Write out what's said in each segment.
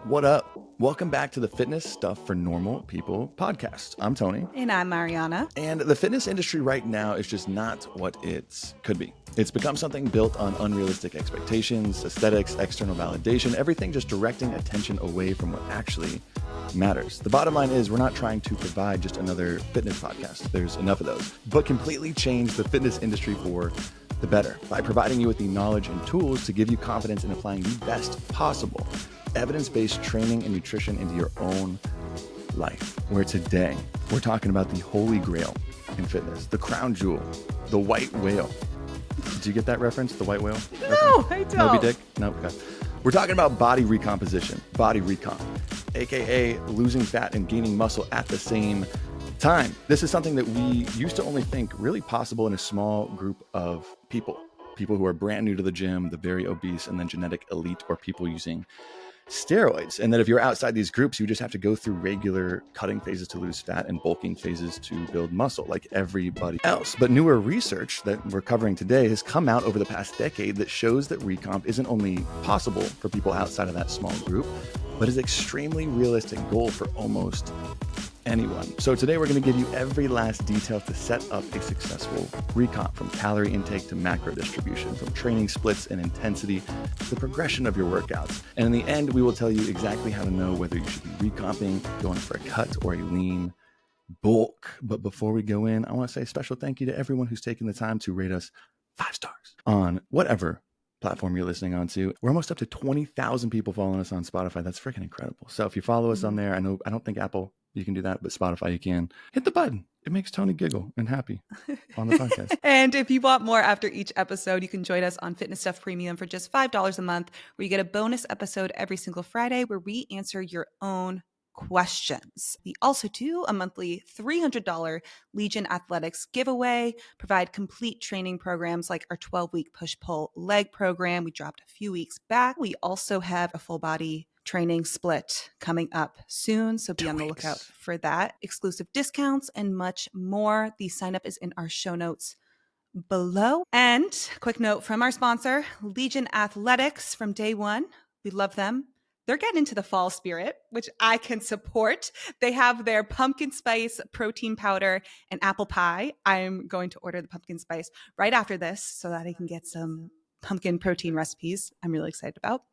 What up? Welcome back to the Fitness Stuff for Normal People podcast. I'm Tony. And I'm Marianna. And the fitness industry right now is just not what it could be. It's become something built on unrealistic expectations, aesthetics, external validation, everything just directing attention away from what actually matters. The bottom line is we're not trying to provide just another fitness podcast. There's enough of those, but completely change the fitness industry for the better by providing you with the knowledge and tools to give you confidence in applying the best possible evidence-based training and nutrition into your own life. Where today, we're talking about the holy grail in fitness, the crown jewel, the white whale. Did you get that reference? The white whale? No, I don't. Moby Dick? No, okay. We're talking about body recomposition, body recomp, AKA losing fat and gaining muscle at the same time. This is something that we used to only think really possible in a small group of people who are brand new to the gym, the very obese, and then genetic elite, or people using steroids. And that if you're outside these groups, you just have to go through regular cutting phases to lose fat and bulking phases to build muscle like everybody else. But newer research that we're covering today has come out over the past decade that shows that recomp isn't only possible for people outside of that small group, but is an extremely realistic goal for almost anyone. So today we're going to give you every last detail to set up a successful recomp, from calorie intake to macro distribution, from training splits and intensity to the progression of your workouts. And in the end, we will tell you exactly how to know whether you should be recomping, going for a cut or a lean bulk. But before we go in, I want to say a special thank you to everyone who's taken the time to rate us 5 stars on whatever platform you're listening on to. We're almost up to 20,000 people following us on Spotify. That's freaking incredible. So if you follow us on there, I don't think Apple, you can do that, but Spotify, you can. Hit the button. It makes Tony giggle and happy on the podcast. And if you want more after each episode, you can join us on Fitness Stuff Premium for just $5 a month, where you get a bonus episode every single Friday where we answer your own questions. We also do a monthly $300 Legion Athletics giveaway, provide complete training programs like our 12-week push-pull leg program we dropped a few weeks back. We also have a full body training split coming up soon, so be on the lookout for that. Exclusive discounts and much more. The sign up is in our show notes below. And quick note from our sponsor, Legion Athletics. From day one, we love them. They're getting into the fall spirit, which I can support. They have their pumpkin spice protein powder and apple pie. I'm going to order the pumpkin spice right after this so that I can get some pumpkin protein recipes I'm really excited about.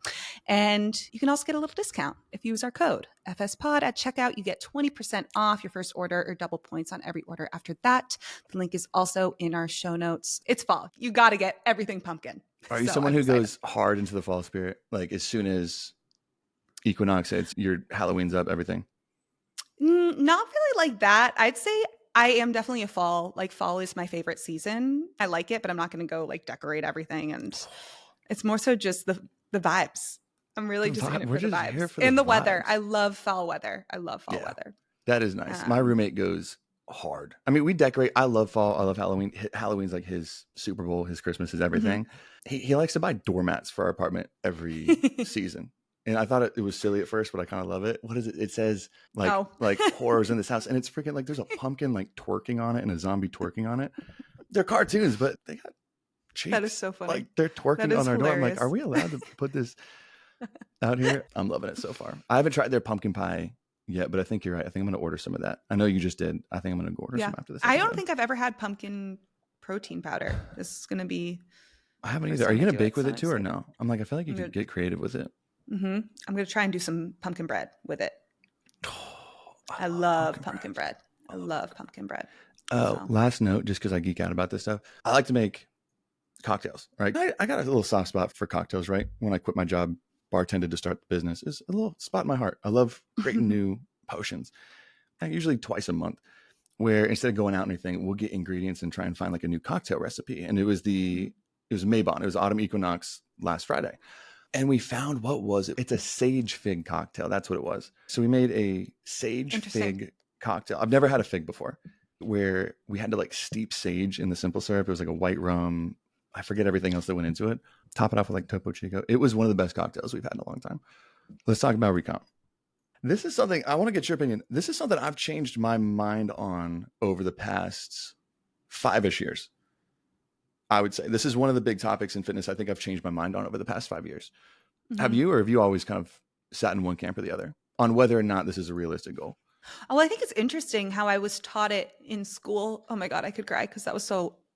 And you can also get a little discount if you use our code FSPOD at checkout. You get 20% off your first order or double points on every order after that. The link is also in our show notes. It's fall. You got to get everything pumpkin. Are you someone who goes hard into the fall spirit? Like as soon as equinox hits, your Halloween's up, everything? Not really like that. I'd say I am definitely a fall. Like fall is my favorite season. I like it, but I'm not going to go like decorate everything. And it's more so just the vibes. I'm really just in it for the vibes. And the weather. I love fall weather. I love fall weather. That is nice. My roommate goes hard. I mean, we decorate. I love fall. I love Halloween. Halloween's like his Super Bowl, his Christmas, his everything. Mm-hmm. He likes to buy doormats for our apartment every season. And I thought it was silly at first, but I kind of love it. What is it? It says like horrors in this house. And it's freaking like there's a pumpkin like twerking on it and a zombie twerking on it. They're cartoons, but they got cheeks. That is so funny. Like they're twerking on our door. I'm like, are we allowed to put this out here? I'm loving it so far. I haven't tried their pumpkin pie yet, but I think you're right. I think I'm going to order some of that. I know you just did. I think I'm going to order some after this episode. I don't think I've ever had pumpkin protein powder. This is going to be... I haven't either. Are you going to bake with it too or no? I'm like, I feel like you could get creative with it. Mm-hmm. I'm going to try and do some pumpkin bread with it. I love pumpkin bread. I love pumpkin bread. Oh, last note, just because I geek out about this stuff. I like to make cocktails, right? I got a little soft spot for cocktails, right? When I quit my job, bartended to start the business, is a little spot in my heart. I love creating new potions. Usually twice a month, where instead of going out and anything, we'll get ingredients and try and find like a new cocktail recipe. And it was Maybon. It was Autumn Equinox last Friday. And we found, what was it? It's a sage fig cocktail. That's what it was. So we made a sage fig cocktail. I've never had a fig before, where we had to like steep sage in the simple syrup. It was like a white rum. I forget everything else that went into it. Top it off with like Topo Chico. It was one of the best cocktails we've had in a long time. Let's talk about Recomp. This is something, I want to get your opinion. This is something I've changed my mind on over the past 5-ish years. I would say this is one of the big topics in fitness I think I've changed my mind on over the past 5 years. Mm-hmm. Have you, or have you always kind of sat in one camp or the other on whether or not this is a realistic goal. Oh, I think it's interesting how I was taught it in school. Oh my God, I could cry because I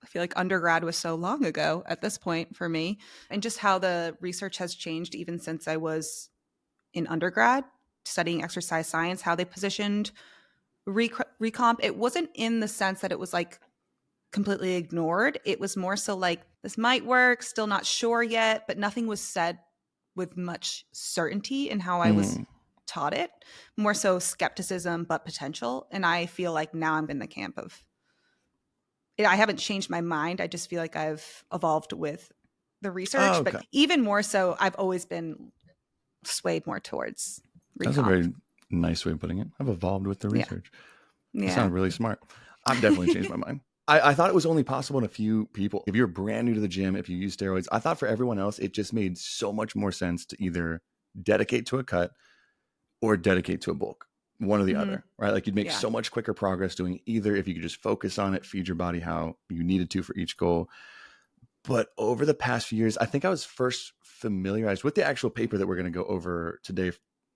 feel like undergrad was so long ago at this point for me. And just how the research has changed even since I was in undergrad studying exercise science, how they positioned recomp. It wasn't in the sense that it was like completely ignored. It was more so like, this might work, still not sure yet, but nothing was said with much certainty in how I was taught it. More so skepticism, but potential. And I feel like now I'm in the camp of, I haven't changed my mind. I just feel like I've evolved with the research. Oh, okay. But even more so, I've always been swayed more towards That's a recomp. very nice way of putting it. I've evolved with the research. Yeah. You sound really smart. I've definitely changed my mind. I thought it was only possible in a few people. If you're brand new to the gym, if you use steroids, I thought for everyone else, it just made so much more sense to either dedicate to a cut or dedicate to a bulk, one or the other, right? Like you'd make so much quicker progress doing either if you could just focus on it, feed your body how you needed to for each goal. But over the past few years, I think I was first familiarized with the actual paper that we're going to go over today,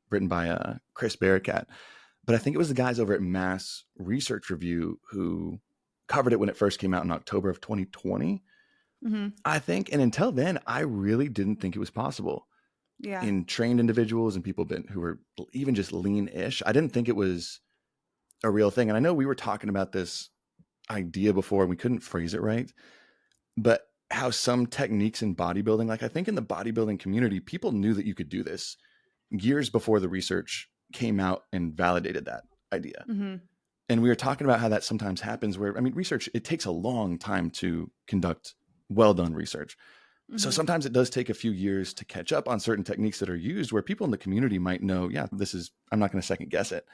written by Chris Barakat. But I think it was the guys over at Mass Research Review who covered it when it first came out in October of 2020, I think. And until then, I really didn't think it was possible in trained individuals and people who were even just lean-ish. I didn't think it was a real thing. And I know we were talking about this idea before and we couldn't phrase it right, but how some techniques in bodybuilding, like I think in the bodybuilding community, people knew that you could do this years before the research came out and validated that idea. And we were talking about how that sometimes happens where, I mean, research, it takes a long time to conduct well done research. So sometimes it does take a few years to catch up on certain techniques that are used where people in the community might know, yeah, I'm not going to second guess it.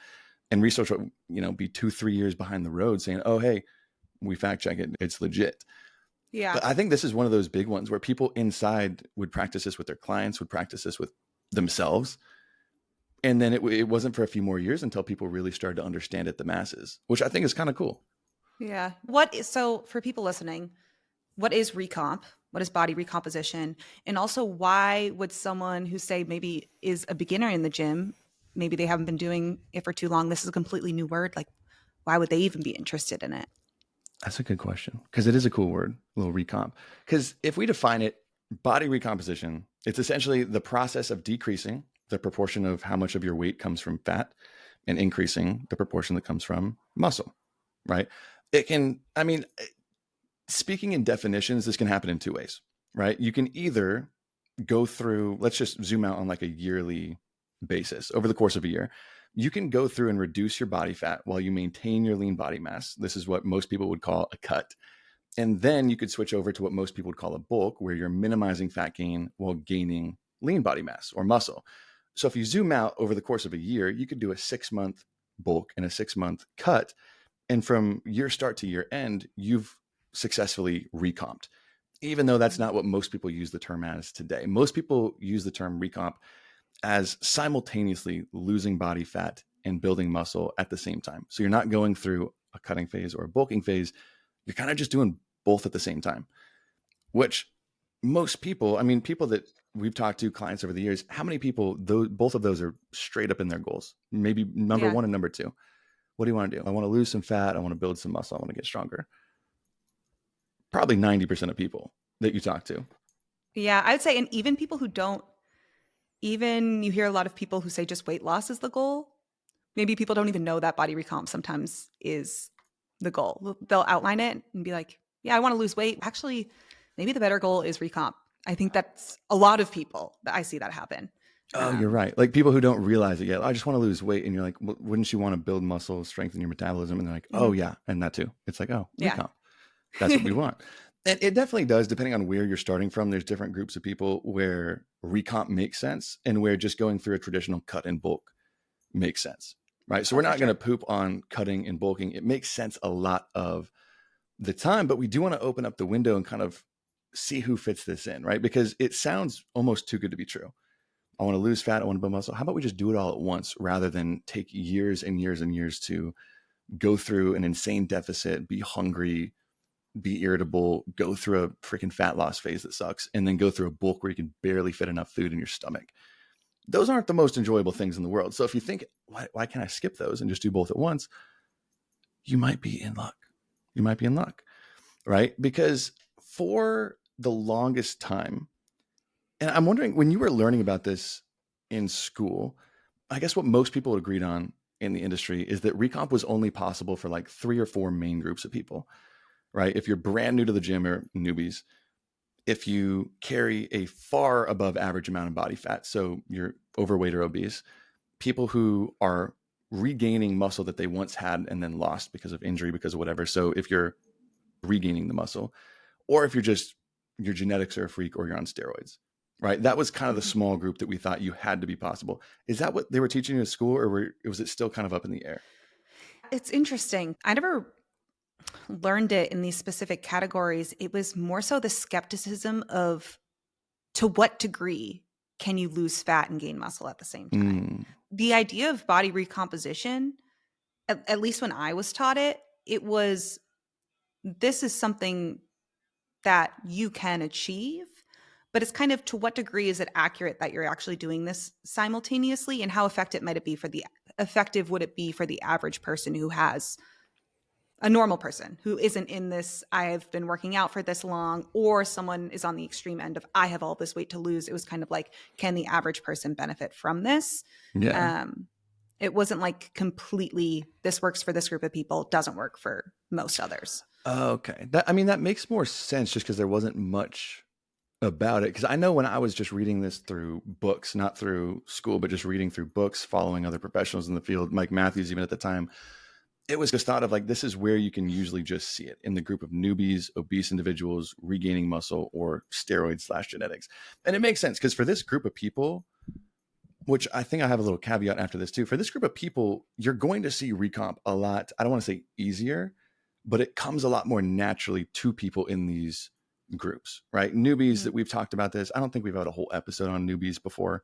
And research will, be 2-3 years behind the road saying, oh, hey, we fact check it. It's legit. Yeah. But I think this is one of those big ones where people inside would practice this with their clients, would practice this with themselves. And then it wasn't for a few more years until people really started to understand it, the masses, which I think is kind of cool. Yeah. So for people listening, what is recomp? What is body recomposition? And also, why would someone who say maybe is a beginner in the gym, maybe they haven't been doing it for too long, this is a completely new word, like why would they even be interested in it? That's a good question, because it is a cool word, a little recomp. Because if we define it, body recomposition, it's essentially the process of decreasing the proportion of how much of your weight comes from fat and increasing the proportion that comes from muscle, right? It can, speaking in definitions, this can happen in two ways, right? You can either go through, let's just zoom out on like a yearly basis over the course of a year. You can go through and reduce your body fat while you maintain your lean body mass. This is what most people would call a cut. And then you could switch over to what most people would call a bulk, where you're minimizing fat gain while gaining lean body mass or muscle. So if you zoom out over the course of a year, you could do a 6-month bulk and a 6-month cut. And from year start to year end, you've successfully recomped, even though that's not what most people use the term as today. Most people use the term recomp as simultaneously losing body fat and building muscle at the same time. So you're not going through a cutting phase or a bulking phase. You're kind of just doing both at the same time, which most people, people that we've talked to, clients over the years, how many people, both of those are straight up in their goals? Maybe number one and number two. What do you want to do? I want to lose some fat. I want to build some muscle. I want to get stronger. Probably 90% of people that you talk to. Yeah, I'd say, and even people who don't, you hear a lot of people who say just weight loss is the goal. Maybe people don't even know that body recomp sometimes is the goal. They'll outline it and be like, yeah, I want to lose weight. Actually, maybe the better goal is recomp. I think that's a lot of people that I see that happen. Oh, you're right. Like people who don't realize it yet. I just want to lose weight. And you're like, well, wouldn't you want to build muscle, strengthen your metabolism? And they're like, oh yeah. And that too. It's like, oh, recomp. That's what we want. And it definitely does, depending on where you're starting from. There's different groups of people where recomp makes sense and where just going through a traditional cut and bulk makes sense, right? So we're not going to poop on cutting and bulking. It makes sense a lot of the time, but we do want to open up the window and kind of see who fits this in, right? Because it sounds almost too good to be true. I want to lose fat. I want to build muscle. How about we just do it all at once rather than take years and years and years to go through an insane deficit, be hungry, be irritable, go through a freaking fat loss phase that sucks, and then go through a bulk where you can barely fit enough food in your stomach. those aren't the most enjoyable things in the world. So if you think, why can't I skip those and just do both at once? You might be in luck. You might be in luck, right? Because for the longest time, and I'm wondering, when you were learning about this in school, I guess what most people agreed on in the industry is that recomp was only possible for like 3 or 4 main groups of people, right? If you're brand new to the gym or newbies, if you carry a far above average amount of body fat, so you're overweight or obese, people who are regaining muscle that they once had and then lost because of injury, because of whatever. So if you're regaining the muscle, or if you're just, your genetics are a freak or you're on steroids, right? That was kind of the small group that we thought you had to be possible. Is that what they were teaching you at school, or was it still kind of up in the air? It's interesting. I never learned it in these specific categories. It was more so the skepticism of, to what degree can you lose fat and gain muscle at the same time? The idea of body recomposition, at least when I was taught it, it was, this is something that you can achieve, but it's kind of, to what degree is it accurate that you're actually doing this simultaneously, and how effective would it be for the average person who has, a normal person who isn't in this, I've been working out for this long, or someone is on the extreme end of, I have all this weight to lose. It was kind of like, can the average person benefit from this? Yeah. It wasn't like completely, this works for this group of people, doesn't work for most others. Okay. That makes more sense, just because there wasn't much about it. Because I know when I was just reading this through books, not through school, but just reading through books, following other professionals in the field, Mike Matthews, even at the time, it was just thought of like, this is where you can usually just see it, in the group of newbies, obese individuals, regaining muscle, or steroids/genetics. And it makes sense, because for this group of people, which I think I have a little caveat after this too, for this group of people, you're going to see recomp a lot, I don't want to say easier, but it comes a lot more naturally to people in these groups, right? Newbies, that we've talked about this. I don't think we've had a whole episode on newbies before,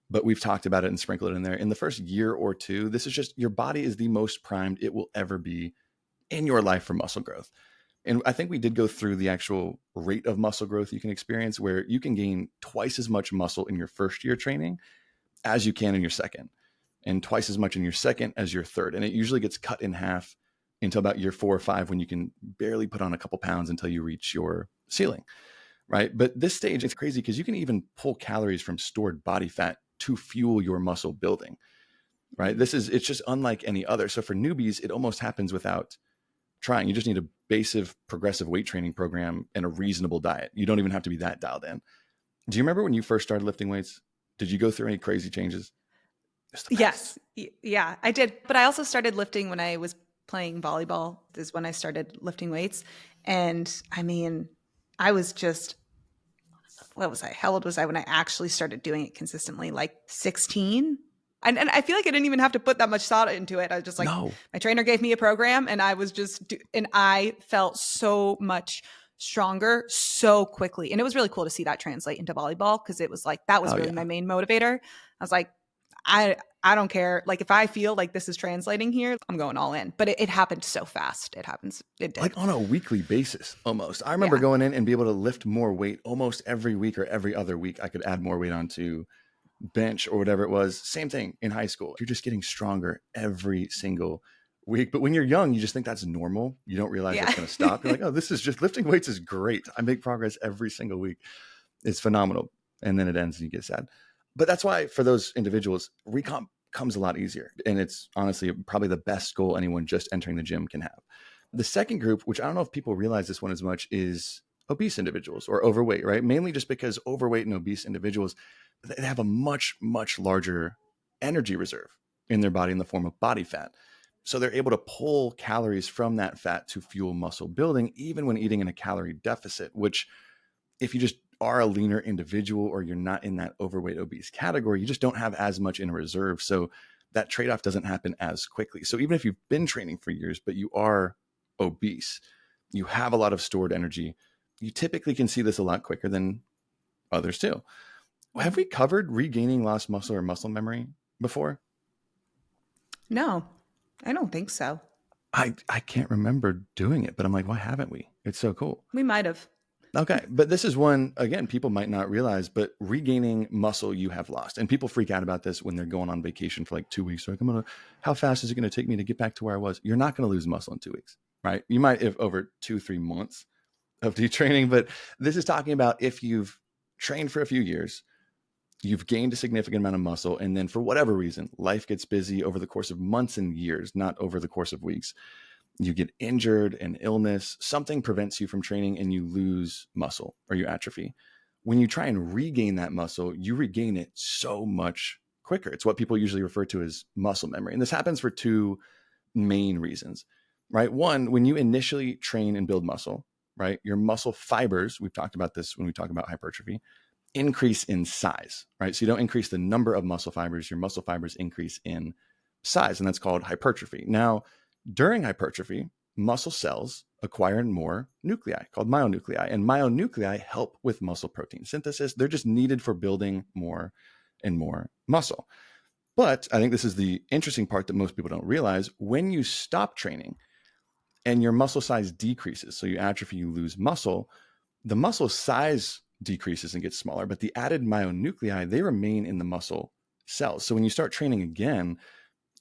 but we've talked about it and sprinkled it in there. In the first year or two, this is just, your body is the most primed it will ever be in your life for muscle growth. And I think we did go through the actual rate of muscle growth you can experience, where you can gain twice as much muscle in your first year training as you can in your second, and twice as much in your second as your third. And it usually gets cut in half until about year 4 or 5, when you can barely put on a couple pounds until you reach your ceiling, right? But this stage, it's crazy, because you can even pull calories from stored body fat to fuel your muscle building, right? It's just unlike any other. So for newbies, it almost happens without trying. You just need a basic progressive weight training program and a reasonable diet. You don't even have to be that dialed in. Do you remember when you first started lifting weights? Did you go through any crazy changes? Yes. Yeah, I did. But I also started lifting when I was playing volleyball, is when I started lifting weights. And I mean, I was just, what was I? How old was I when I actually started doing it consistently? Like 16. And I feel like I didn't even have to put that much thought into it. I was just like, No. my trainer gave me a program, and I was just, and I felt so much stronger so quickly. And it was really cool to see that translate into volleyball, because it was like, that was really my main motivator. I was like, I don't care. Like, if I feel like this is translating here, I'm going all in. But it happened so fast. It did. Like on a weekly basis, almost. I remember going in and be able to lift more weight almost every week, or every other week. I could add more weight onto bench or whatever it was. Same thing in high school. You're just getting stronger every single week. But when you're young, you just think that's normal. You don't realize it's going to stop. You're like, oh, this is just, lifting weights is great. I make progress every single week. It's phenomenal. And then it ends and you get sad. But that's why for those individuals, recomp comes a lot easier. And it's honestly probably the best goal anyone just entering the gym can have. The second group, which I don't know if people realize this one as much, is obese individuals or overweight, right? Mainly just because overweight and obese individuals, they have a much, much larger energy reserve in their body in the form of body fat. So they're able to pull calories from that fat to fuel muscle building, even when eating in a calorie deficit, which, if you just are a leaner individual, or you're not in that overweight obese category, you just don't have as much in reserve. So that trade-off doesn't happen as quickly. So even if you've been training for years, but you are obese, you have a lot of stored energy, you typically can see this a lot quicker than others too. Have we covered regaining lost muscle or muscle memory before? No, I don't think so. I can't remember doing it, but I'm like, why haven't we? It's so cool. We might have. Okay. But this is one, again, people might not realize, but regaining muscle you have lost. And people freak out about this when they're going on vacation for like 2 weeks. Like, how fast is it going to take me to get back to where I was? You're not going to lose muscle in 2 weeks, right? You might if over 2-3 months of detraining, but this is talking about if you've trained for a few years, you've gained a significant amount of muscle, and then for whatever reason, life gets busy over the course of months and years, not over the course of weeks. You get injured, an illness, something prevents you from training, and you lose muscle or you atrophy. When you try and regain that muscle, you regain it so much quicker. It's what people usually refer to as muscle memory. And this happens for two main reasons, right? One, when you initially train and build muscle, right, your muscle fibers, we've talked about this when we talk about hypertrophy, increase in size, right? So you don't increase the number of muscle fibers, your muscle fibers increase in size, and that's called hypertrophy. Now, during hypertrophy, muscle cells acquire more nuclei called myonuclei, and myonuclei help with muscle protein synthesis. They're just needed for building more and more muscle. But I think this is the interesting part that most people don't realize. When you stop training and your muscle size decreases, so you atrophy, you lose muscle, the muscle size decreases and gets smaller, but the added myonuclei, they remain in the muscle cells. So when you start training again,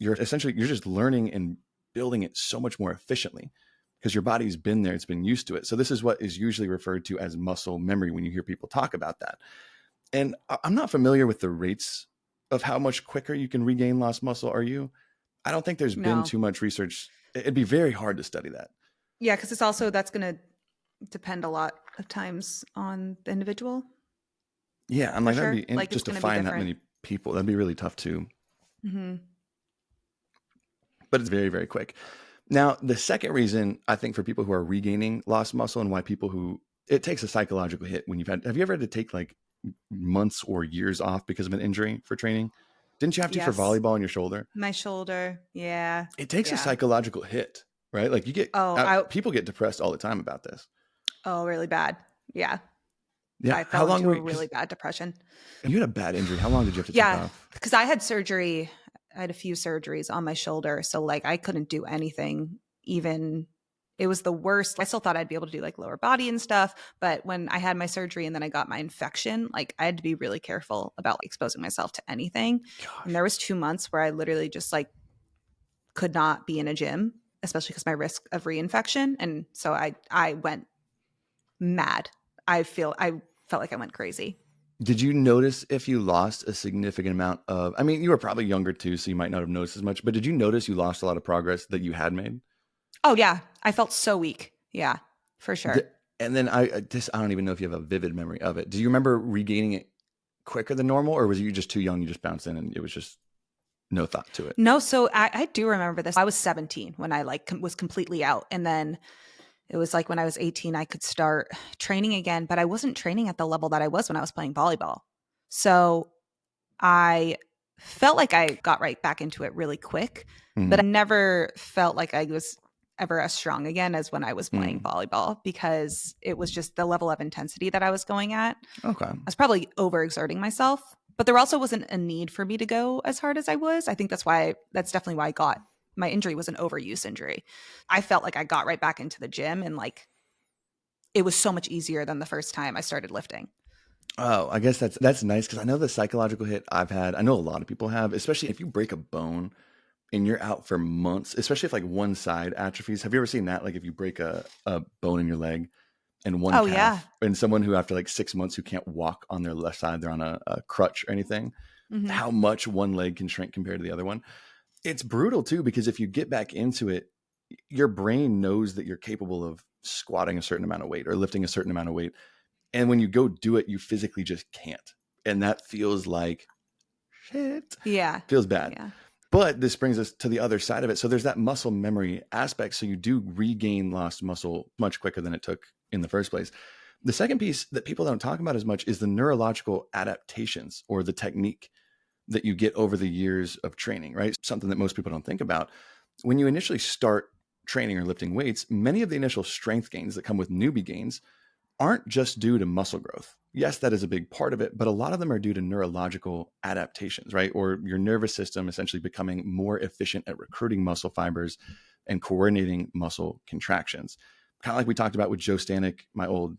you're just learning and building it so much more efficiently because your body's been there, it's been used to it. So this is what is usually referred to as muscle memory when you hear people talk about that. And I'm not familiar with the rates of how much quicker you can regain lost muscle. Are you? I don't think there's been too much research. It'd be very hard to study that. Yeah, because that's going to depend a lot of times on the individual. Yeah, I'm like, that'd be just to find that many people. That'd be really tough too. Mm-hmm. But it's very, very quick. Now, the second reason I think for people who are regaining lost muscle and why it takes a psychological hit when have you ever had to take like months or years off because of an injury for training? Didn't you have to for volleyball on your shoulder? My shoulder. Yeah. It takes a psychological hit, right? Like people get depressed all the time about this. Oh, really bad. Yeah. Yeah. I fell into a really bad depression. You had a bad injury. How long did you have to take off? Because I had surgery. I had a few surgeries on my shoulder. So like I couldn't do anything. Even it was the worst. I still thought I'd be able to do like lower body and stuff. But when I had my surgery and then I got my infection, like I had to be really careful about exposing myself to anything. Gosh. And there was 2 months where I literally just like could not be in a gym, especially because my risk of reinfection. And so I went mad. I felt like I went crazy. Did you notice if you lost a significant amount of, I mean, you were probably younger too, so you might not have noticed as much, but did you notice you lost a lot of progress that you had made? Oh yeah. I felt so weak. Yeah, for sure. And then I don't even know if you have a vivid memory of it. Do you remember regaining it quicker than normal, or was you just too young? You just bounced in and it was just no thought to it? No. So I do remember this. I was 17 when I was completely out. And then it was like when I was 18, I could start training again, but I wasn't training at the level that I was when I was playing volleyball. So I felt like I got right back into it really quick, but I never felt like I was ever as strong again as when I was playing volleyball because it was just the level of intensity that I was going at. Okay. I was probably overexerting myself, but there also wasn't a need for me to go as hard as I was. I think that's definitely why my injury was an overuse injury. I felt like I got right back into the gym and like it was so much easier than the first time I started lifting. Oh, I guess that's nice because I know the psychological hit I've had, I know a lot of people have, especially if you break a bone and you're out for months, especially if like one side atrophies. Have you ever seen that? Like if you break a bone in your leg and one calf, and someone who after like 6 months who can't walk on their left side, they're on a crutch or anything, how much one leg can shrink compared to the other one. It's brutal too, because if you get back into it, your brain knows that you're capable of squatting a certain amount of weight or lifting a certain amount of weight. And when you go do it, you physically just can't. And that feels like shit. Yeah. Feels bad. Yeah. But this brings us to the other side of it. So there's that muscle memory aspect. So you do regain lost muscle much quicker than it took in the first place. The second piece that people don't talk about as much is the neurological adaptations or the technique that you get over the years of training, right? Something that most people don't think about. When you initially start training or lifting weights, many of the initial strength gains that come with newbie gains aren't just due to muscle growth. Yes, that is a big part of it, but a lot of them are due to neurological adaptations, right? Or your nervous system essentially becoming more efficient at recruiting muscle fibers and coordinating muscle contractions. Kind of like we talked about with Joe Stanek, my old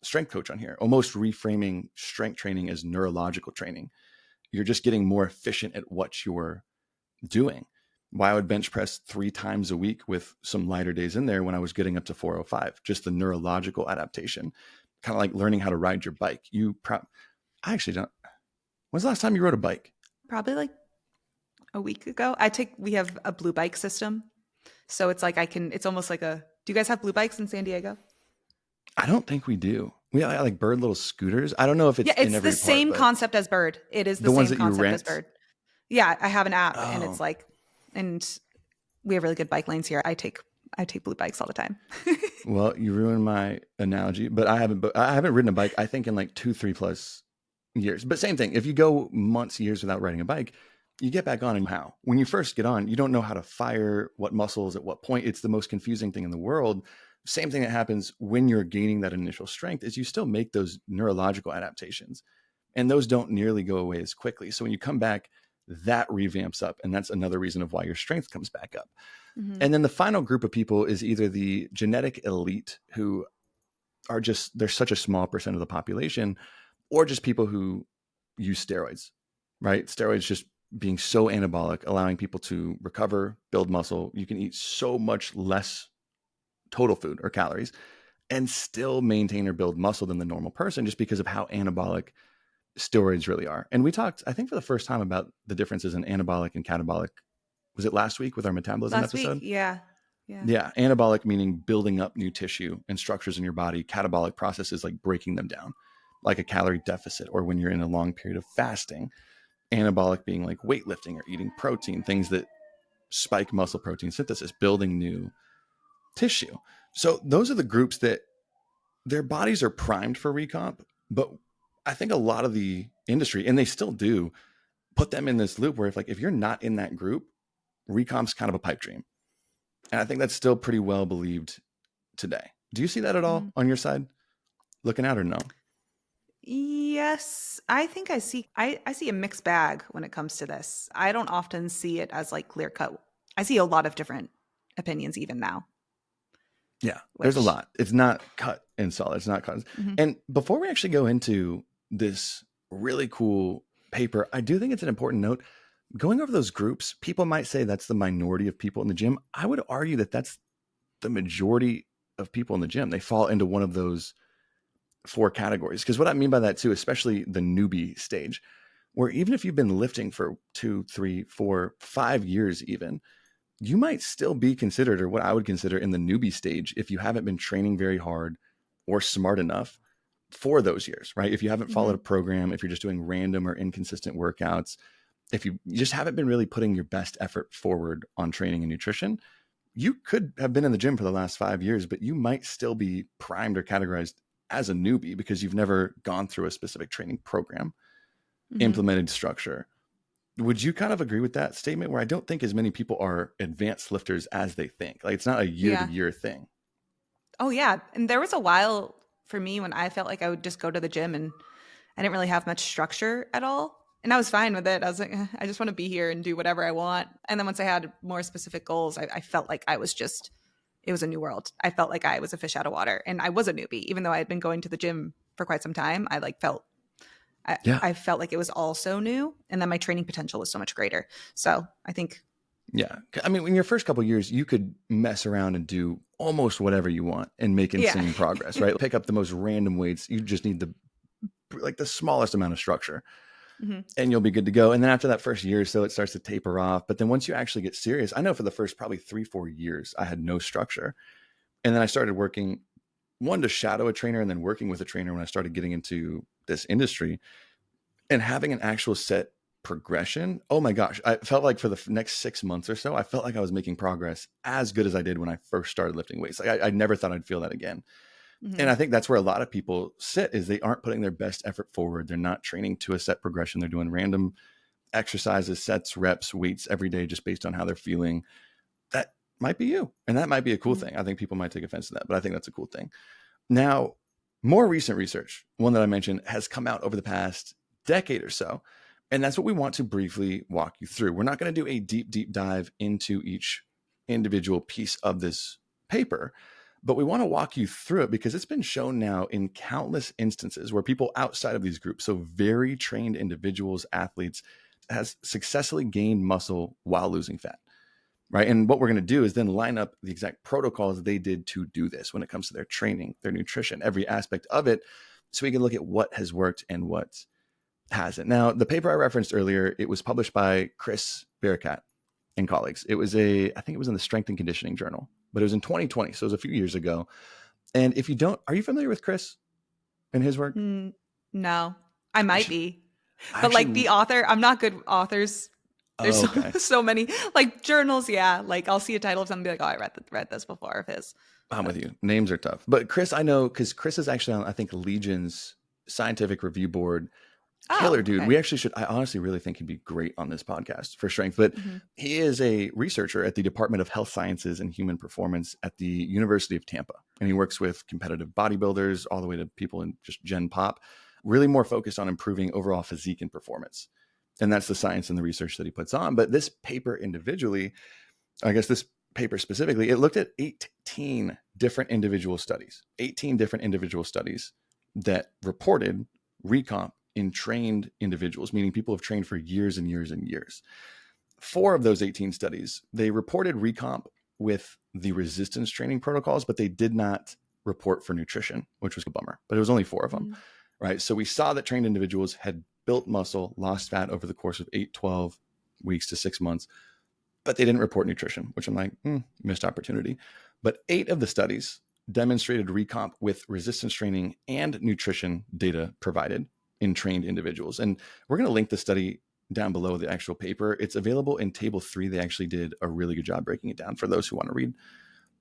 strength coach on here, almost reframing strength training as neurological training. You're just getting more efficient at what you're doing. Why I would bench press 3 times a week with some lighter days in there when I was getting up to 405, just the neurological adaptation, kind of like learning how to ride your bike. I actually don't. When's the last time you rode a bike? Probably like a week ago. We have a blue bike system. So it's like it's almost like do you guys have blue bikes in San Diego? I don't think we do. We have like Bird little scooters. I don't know if it's in every the same part, concept as Bird. It is the ones same that you concept rent? as Bird. Yeah, I have an app and Oh. it's like, and we have really good bike lanes here. I take blue bikes all the time. Well, you ruined my analogy, but I haven't ridden a bike, I think, in like 2-3+ years. But same thing. If you go months, years without riding a bike, you get back on, and how? When you first get on, you don't know how to fire what muscles at what point. It's the most confusing thing in the world. Same thing that happens when you're gaining that initial strength is you still make those neurological adaptations, and those don't nearly go away as quickly. So when you come back, that revamps up, and that's another reason of why your strength comes back up. Mm-hmm. And then the final group of people is either the genetic elite, who are just, they're such a small percent of the population, or just people who use steroids, right? Steroids just being so anabolic, allowing people to recover, build muscle. You can eat so much less total food or calories and still maintain or build muscle than the normal person, just because of how anabolic steroids really are. And we talked, I think, for the first time about the differences in anabolic and catabolic. Was it last week with our metabolism episode? Yeah. Yeah. Anabolic meaning building up new tissue and structures in your body. Catabolic processes like breaking them down, like a calorie deficit, or when you're in a long period of fasting. Anabolic being like weightlifting or eating protein, things that spike muscle protein synthesis, building new tissue. So those are the groups that their bodies are primed for recomp, but I think a lot of the industry, and they still do, put them in this loop where if you're not in that group, recomp's kind of a pipe dream. And I think that's still pretty well believed today. Do you see that at all on your side looking out, or no? Yes, I think I see a mixed bag when it comes to this. I don't often see it as like clear cut. I see a lot of different opinions even now. Yeah, there's a lot. It's not cut and solid. It's not cut. Mm-hmm. And before we actually go into this really cool paper, I do think it's an important note. Going over those groups, people might say that's the minority of people in the gym. I would argue that that's the majority of people in the gym. They fall into one of those 4 categories. Because what I mean by that too, especially the newbie stage, where even if you've been lifting for 2, 3, 4, 5 years even, you might still be considered, or what I would consider, in the newbie stage if you haven't been training very hard or smart enough for those years, right? If you haven't followed a program, if you're just doing random or inconsistent workouts, if you just haven't been really putting your best effort forward on training and nutrition, you could have been in the gym for the last 5 years, but you might still be primed or categorized as a newbie because you've never gone through a specific training program, implemented structure. Would you kind of agree with that statement, where I don't think as many people are advanced lifters as they think? Like, it's not a year-to-year thing. Oh, yeah. And there was a while for me when I felt like I would just go to the gym and I didn't really have much structure at all. And I was fine with it. I was like, I just want to be here and do whatever I want. And then once I had more specific goals, I felt like it was a new world. I felt like I was a fish out of water, and I was a newbie, even though I had been going to the gym for quite some time. I felt like it was all so new, and then my training potential was so much greater. So I think. Yeah. I mean, in your first couple of years, you could mess around and do almost whatever you want and make insane progress, right? Pick up the most random weights. You just need the smallest amount of structure. And you'll be good to go. And then after that first year or so, it starts to taper off. But then once you actually get serious, I know for the first probably 3-4 years, I had no structure. And then I started working, one, to shadow a trainer, and then working with a trainer when I started getting into this industry and having an actual set progression. Oh my gosh. I felt like for the next 6 months or so, I felt like I was making progress as good as I did when I first started lifting weights. Like I never thought I'd feel that again. And I think that's where a lot of people sit, is they aren't putting their best effort forward. They're not training to a set progression. They're doing random exercises, sets, reps, weights every day, just based on how they're feeling. That might be you. And that might be a cool thing. I think people might take offense to that, but I think that's a cool thing. Now, more recent research, one that I mentioned, has come out over the past decade or so. And that's what we want to briefly walk you through. We're not going to do a deep dive into each individual piece of this paper, But we want to walk you through it because it's been shown now in countless instances where people outside of these groups, so very trained individuals, athletes, has successfully gained muscle while losing fat. Right. And what we're going to do is then line up the exact protocols they did to do this when it comes to their training, their nutrition, every aspect of it. So we can look at what has worked and what hasn't. Now, the paper I referenced earlier, it was published by Chris Barakat and colleagues. I think it was in the Strength and Conditioning Journal, but it was in 2020. So it was a few years ago. And if you don't, are you familiar with Chris and his work? No, I might be. But like the author, I'm not good with authors. There's so many like journals. Yeah. Like I'll see a title of something and be like, oh, I read this before of his. I'm with you. Names are tough. But Chris, I know because Chris is actually on, I think, Legion's scientific review board. Killer dude. We actually should, I honestly really think he'd be great on this podcast for strength, but he is a researcher at the Department of Health Sciences and Human Performance at the University of Tampa. And he works with competitive bodybuilders all the way to people in just gen pop, really more focused on improving overall physique and performance. And that's the science and the research that he puts on. But this paper individually, I guess this paper specifically, it looked at 18 different individual studies that reported recomp in trained individuals, meaning people have trained for years and years and years. 4 of those 18 studies, they reported recomp with the resistance training protocols, but they did not report for nutrition, which was a bummer, but it was only 4 of them, right? So we saw that trained individuals had built muscle, lost fat over the course of 8, 12 weeks to 6 months, but they didn't report nutrition, which I'm like, missed opportunity. But 8 of the studies demonstrated recomp with resistance training and nutrition data provided in trained individuals. And we're going to link the study down below the actual paper. It's available in table 3. They actually did a really good job breaking it down for those who want to read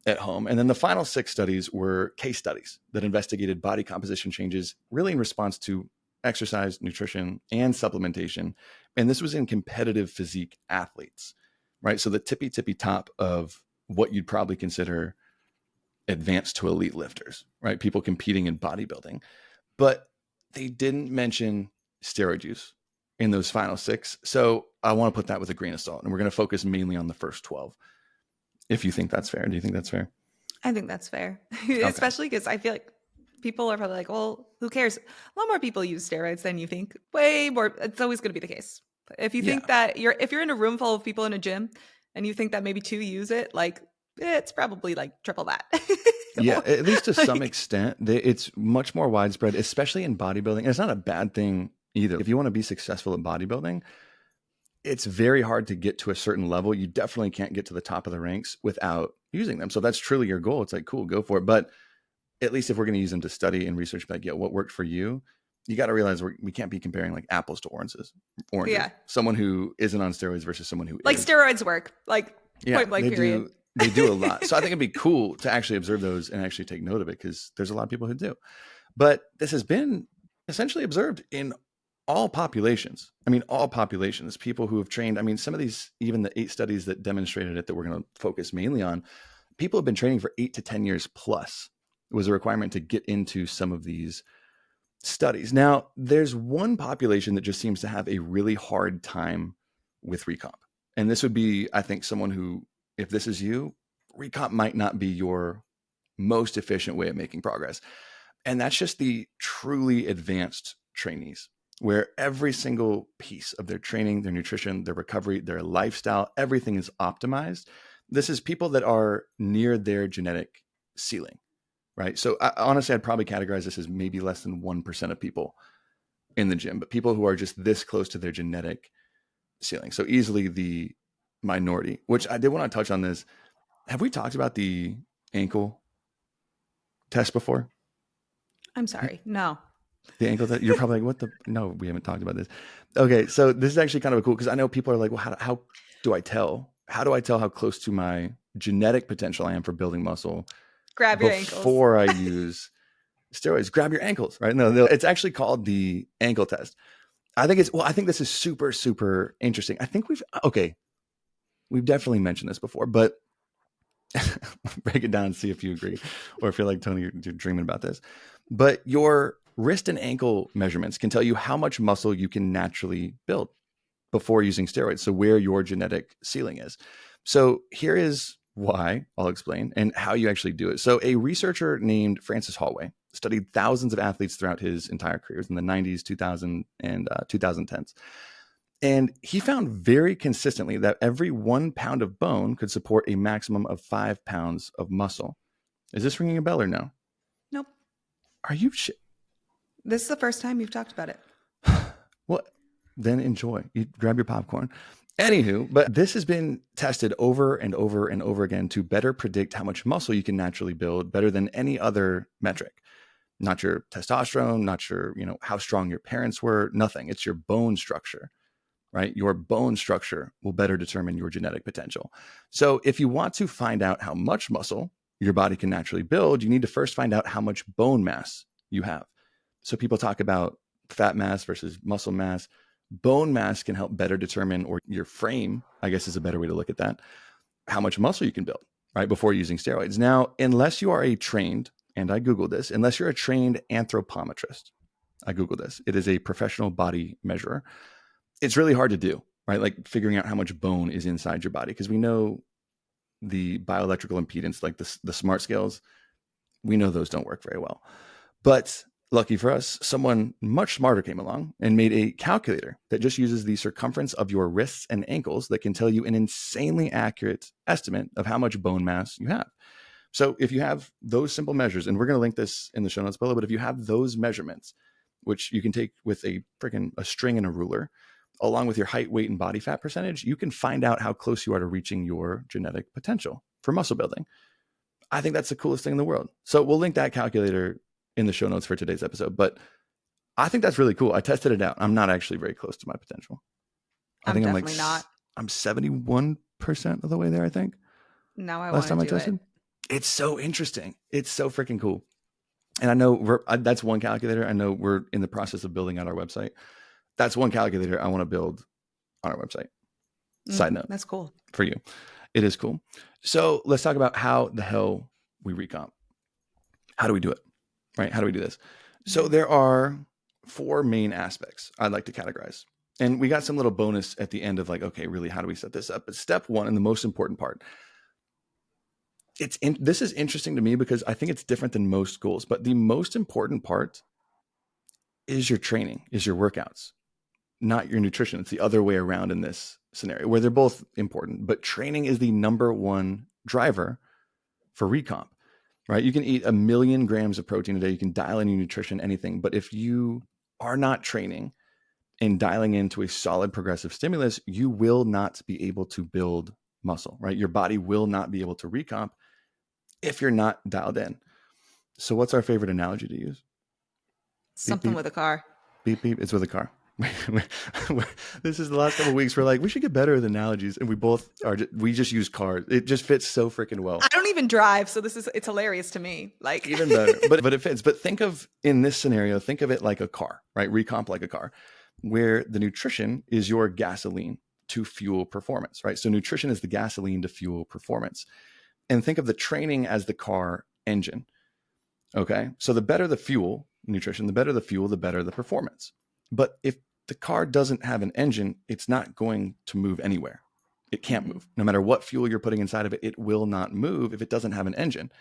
at home. And then the final 6 studies were case studies that investigated body composition changes really in response to exercise, nutrition, and supplementation. And this was in competitive physique athletes, right? So the tippy top of what you'd probably consider advanced to elite lifters, right? People competing in bodybuilding. But they didn't mention steroid use in those final 6. So I want to put that with a grain of salt. And we're going to focus mainly on the first 12. If you think that's fair. Do you think that's fair? I think that's fair. Especially because I feel like people are probably like, well, who cares? A lot more people use steroids than you think. Way more. It's always going to be the case. If you think that if you're in a room full of people in a gym and you think that maybe 2 use it, like it's probably like triple that. Yeah, at least to some extent, it's much more widespread, especially in bodybuilding. And it's not a bad thing either. If you want to be successful at bodybuilding, it's very hard to get to a certain level. You definitely can't get to the top of the ranks without using them. So that's truly your goal. It's like, cool, go for it. But at least if we're going to use them to study and research, like, what worked for you, you got to realize we can't be comparing like apples to oranges. Yeah. Someone who isn't on steroids versus someone who like is. Steroids work. Like point blank period. They do a lot. So I think it'd be cool to actually observe those and actually take note of it because there's a lot of people who do. But this has been essentially observed in all populations. I mean, all populations, people who have trained. I mean, some of these, even the 8 studies that demonstrated it that we're going to focus mainly on, people have been training for 8 to 10 years plus. It was a requirement to get into some of these studies. Now, there's one population that just seems to have a really hard time with recomp. And this would be, I think, someone who, if this is you, recomp might not be your most efficient way of making progress. And that's just the truly advanced trainees, where every single piece of their training, their nutrition, their recovery, their lifestyle, everything is optimized. This is people that are near their genetic ceiling, right? So honestly, I'd probably categorize this as maybe less than 1% of people in the gym, but people who are just this close to their genetic ceiling. So easily the minority, which I did want to touch on this. Have we talked about the ankle test before? I'm sorry. No. The ankle test? You're probably like, what the? No, we haven't talked about this. Okay. So this is actually kind of cool because I know people are like, well, how do I tell? How do I tell how close to my genetic potential I am for building muscle? Grab your ankles. Before I use steroids. Grab your ankles, right? No, it's actually called the ankle test. I think this is super, super interesting. I think we've definitely mentioned this before, but break it down and see if you agree or if you're like, Tony, you're dreaming about this. But your wrist and ankle measurements can tell you how much muscle you can naturally build before using steroids. So where your genetic ceiling is. So here is why, I'll explain, and how you actually do it. So a researcher named Francis Hallway studied thousands of athletes throughout his entire careers in the 90s, 2000, and 2010s. And he found very consistently that every 1 pound of bone could support a maximum of 5 pounds of muscle. Is this ringing a bell or no? Nope. Are you This is the first time you've talked about it. Well, then enjoy. You grab your popcorn. Anywho, but this has been tested over and over and over again to better predict how much muscle you can naturally build better than any other metric. Not your testosterone, not your, how strong your parents were, nothing. It's your bone structure, right? Your bone structure will better determine your genetic potential. So if you want to find out how much muscle your body can naturally build, you need to first find out how much bone mass you have. So people talk about fat mass versus muscle mass. Bone mass can help better determine, or your frame, I guess is a better way to look at that, how much muscle you can build, right? Before using steroids. Now, unless you are a trained, and I Googled this, unless you're a trained anthropometrist, I Googled this, it is a professional body measurer. It's really hard to do, right? Like figuring out how much bone is inside your body, because we know the bioelectrical impedance, like the smart scales, we know those don't work very well. But lucky for us, someone much smarter came along and made a calculator that just uses the circumference of your wrists and ankles that can tell you an insanely accurate estimate of how much bone mass you have. So if you have those simple measures, and we're going to link this in the show notes below, but if you have those measurements, which you can take with a string and a ruler, along with your height, weight, and body fat percentage, you can find out how close you are to reaching your genetic potential for muscle building. I think that's the coolest thing in the world. So we'll link that calculator in the show notes for today's episode, but I think that's really cool. I tested it out. I'm not actually very close to my potential. I think definitely not. I'm 71% of the way there, I think. Now I Last time I tested it. It's so interesting. It's so freaking cool. And I know that's one calculator. I know we're in the process of building out our website. That's one calculator I want to build on our website. Side note. That's cool. For you. It is cool. So let's talk about how the hell we recomp. How do we do it? Right? How do we do this? So there are 4 main aspects I'd like to categorize. And we got some little bonus at the end of like, okay, really, how do we set this up? But step 1, and the most important part, this is interesting to me because I think it's different than most schools, but the most important part is your training, is your workouts, not your nutrition. It's the other way around in this scenario where they're both important, but training is the number 1 driver for recomp. Right? You can eat 1 million grams of protein a day. You can dial in your nutrition, anything. But if you are not training and dialing into a solid progressive stimulus, you will not be able to build muscle, right? Your body will not be able to recomp if you're not dialed in. So what's our favorite analogy to use? Something beep, with a car. Beep, beep. It's with a car. This is the last couple of weeks. We're like, we should get better with analogies, and we just use cars. It just fits so freaking well. I don't even drive, so it's hilarious to me. Like even better, but it fits. But think of, in this scenario, think of it like a car, right? Recomp like a car, where the nutrition is your gasoline to fuel performance, right? So nutrition is the gasoline to fuel performance, and think of the training as the car engine. Okay, so the better the fuel, nutrition, the better the fuel, the better the performance. But if the car doesn't have an engine, it's not going to move anywhere. It can't move. No matter what fuel you're putting inside of it, it will not move if it doesn't have an engine,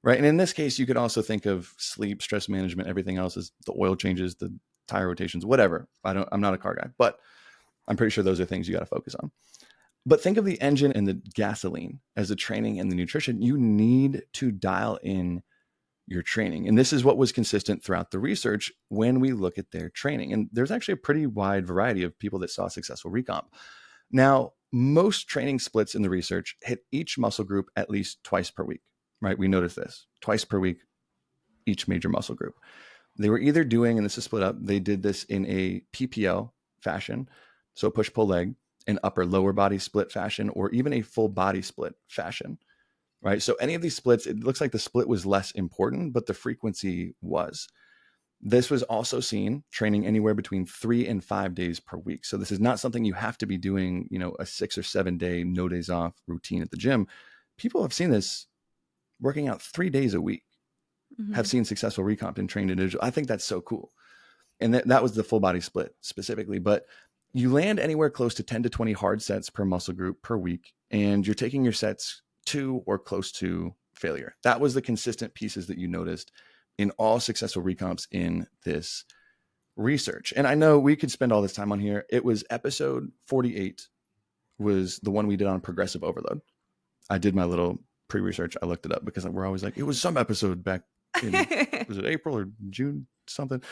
right? And in this case, you could also think of sleep, stress management, everything else is the oil changes, the tire rotations, whatever. I'm not a car guy, but I'm pretty sure those are things you got to focus on. But think of the engine and the gasoline as the training and the nutrition. You need to dial in your training. And this is what was consistent throughout the research when we look at their training. And there's actually a pretty wide variety of people that saw successful recomp. Now, most training splits in the research hit each muscle group at least twice per week, right? We noticed this twice per week, each major muscle group. They were either doing, and this is split up, they did this in a PPL fashion, so push, pull, leg, an upper lower body split fashion, or even a full body split fashion. Right. So any of these splits, it looks like the split was less important, but the frequency was. This was also seen training anywhere between 3 and 5 days per week. So this is not something you have to be doing, a 6 or 7 day, no days off routine at the gym. People have seen this working out 3 days a week, have seen successful recomp and trained individuals. I think that's so cool. And that was the full body split specifically, but you land anywhere close to 10 to 20 hard sets per muscle group per week. And you're taking your sets to or close to failure. That was the consistent pieces that you noticed in all successful recomps in this research. And I know we could spend all this time on here. It was episode 48 was the one we did on progressive overload. I did my little pre-research. I looked it up because we're always like, it was some episode back in, was it April or June something?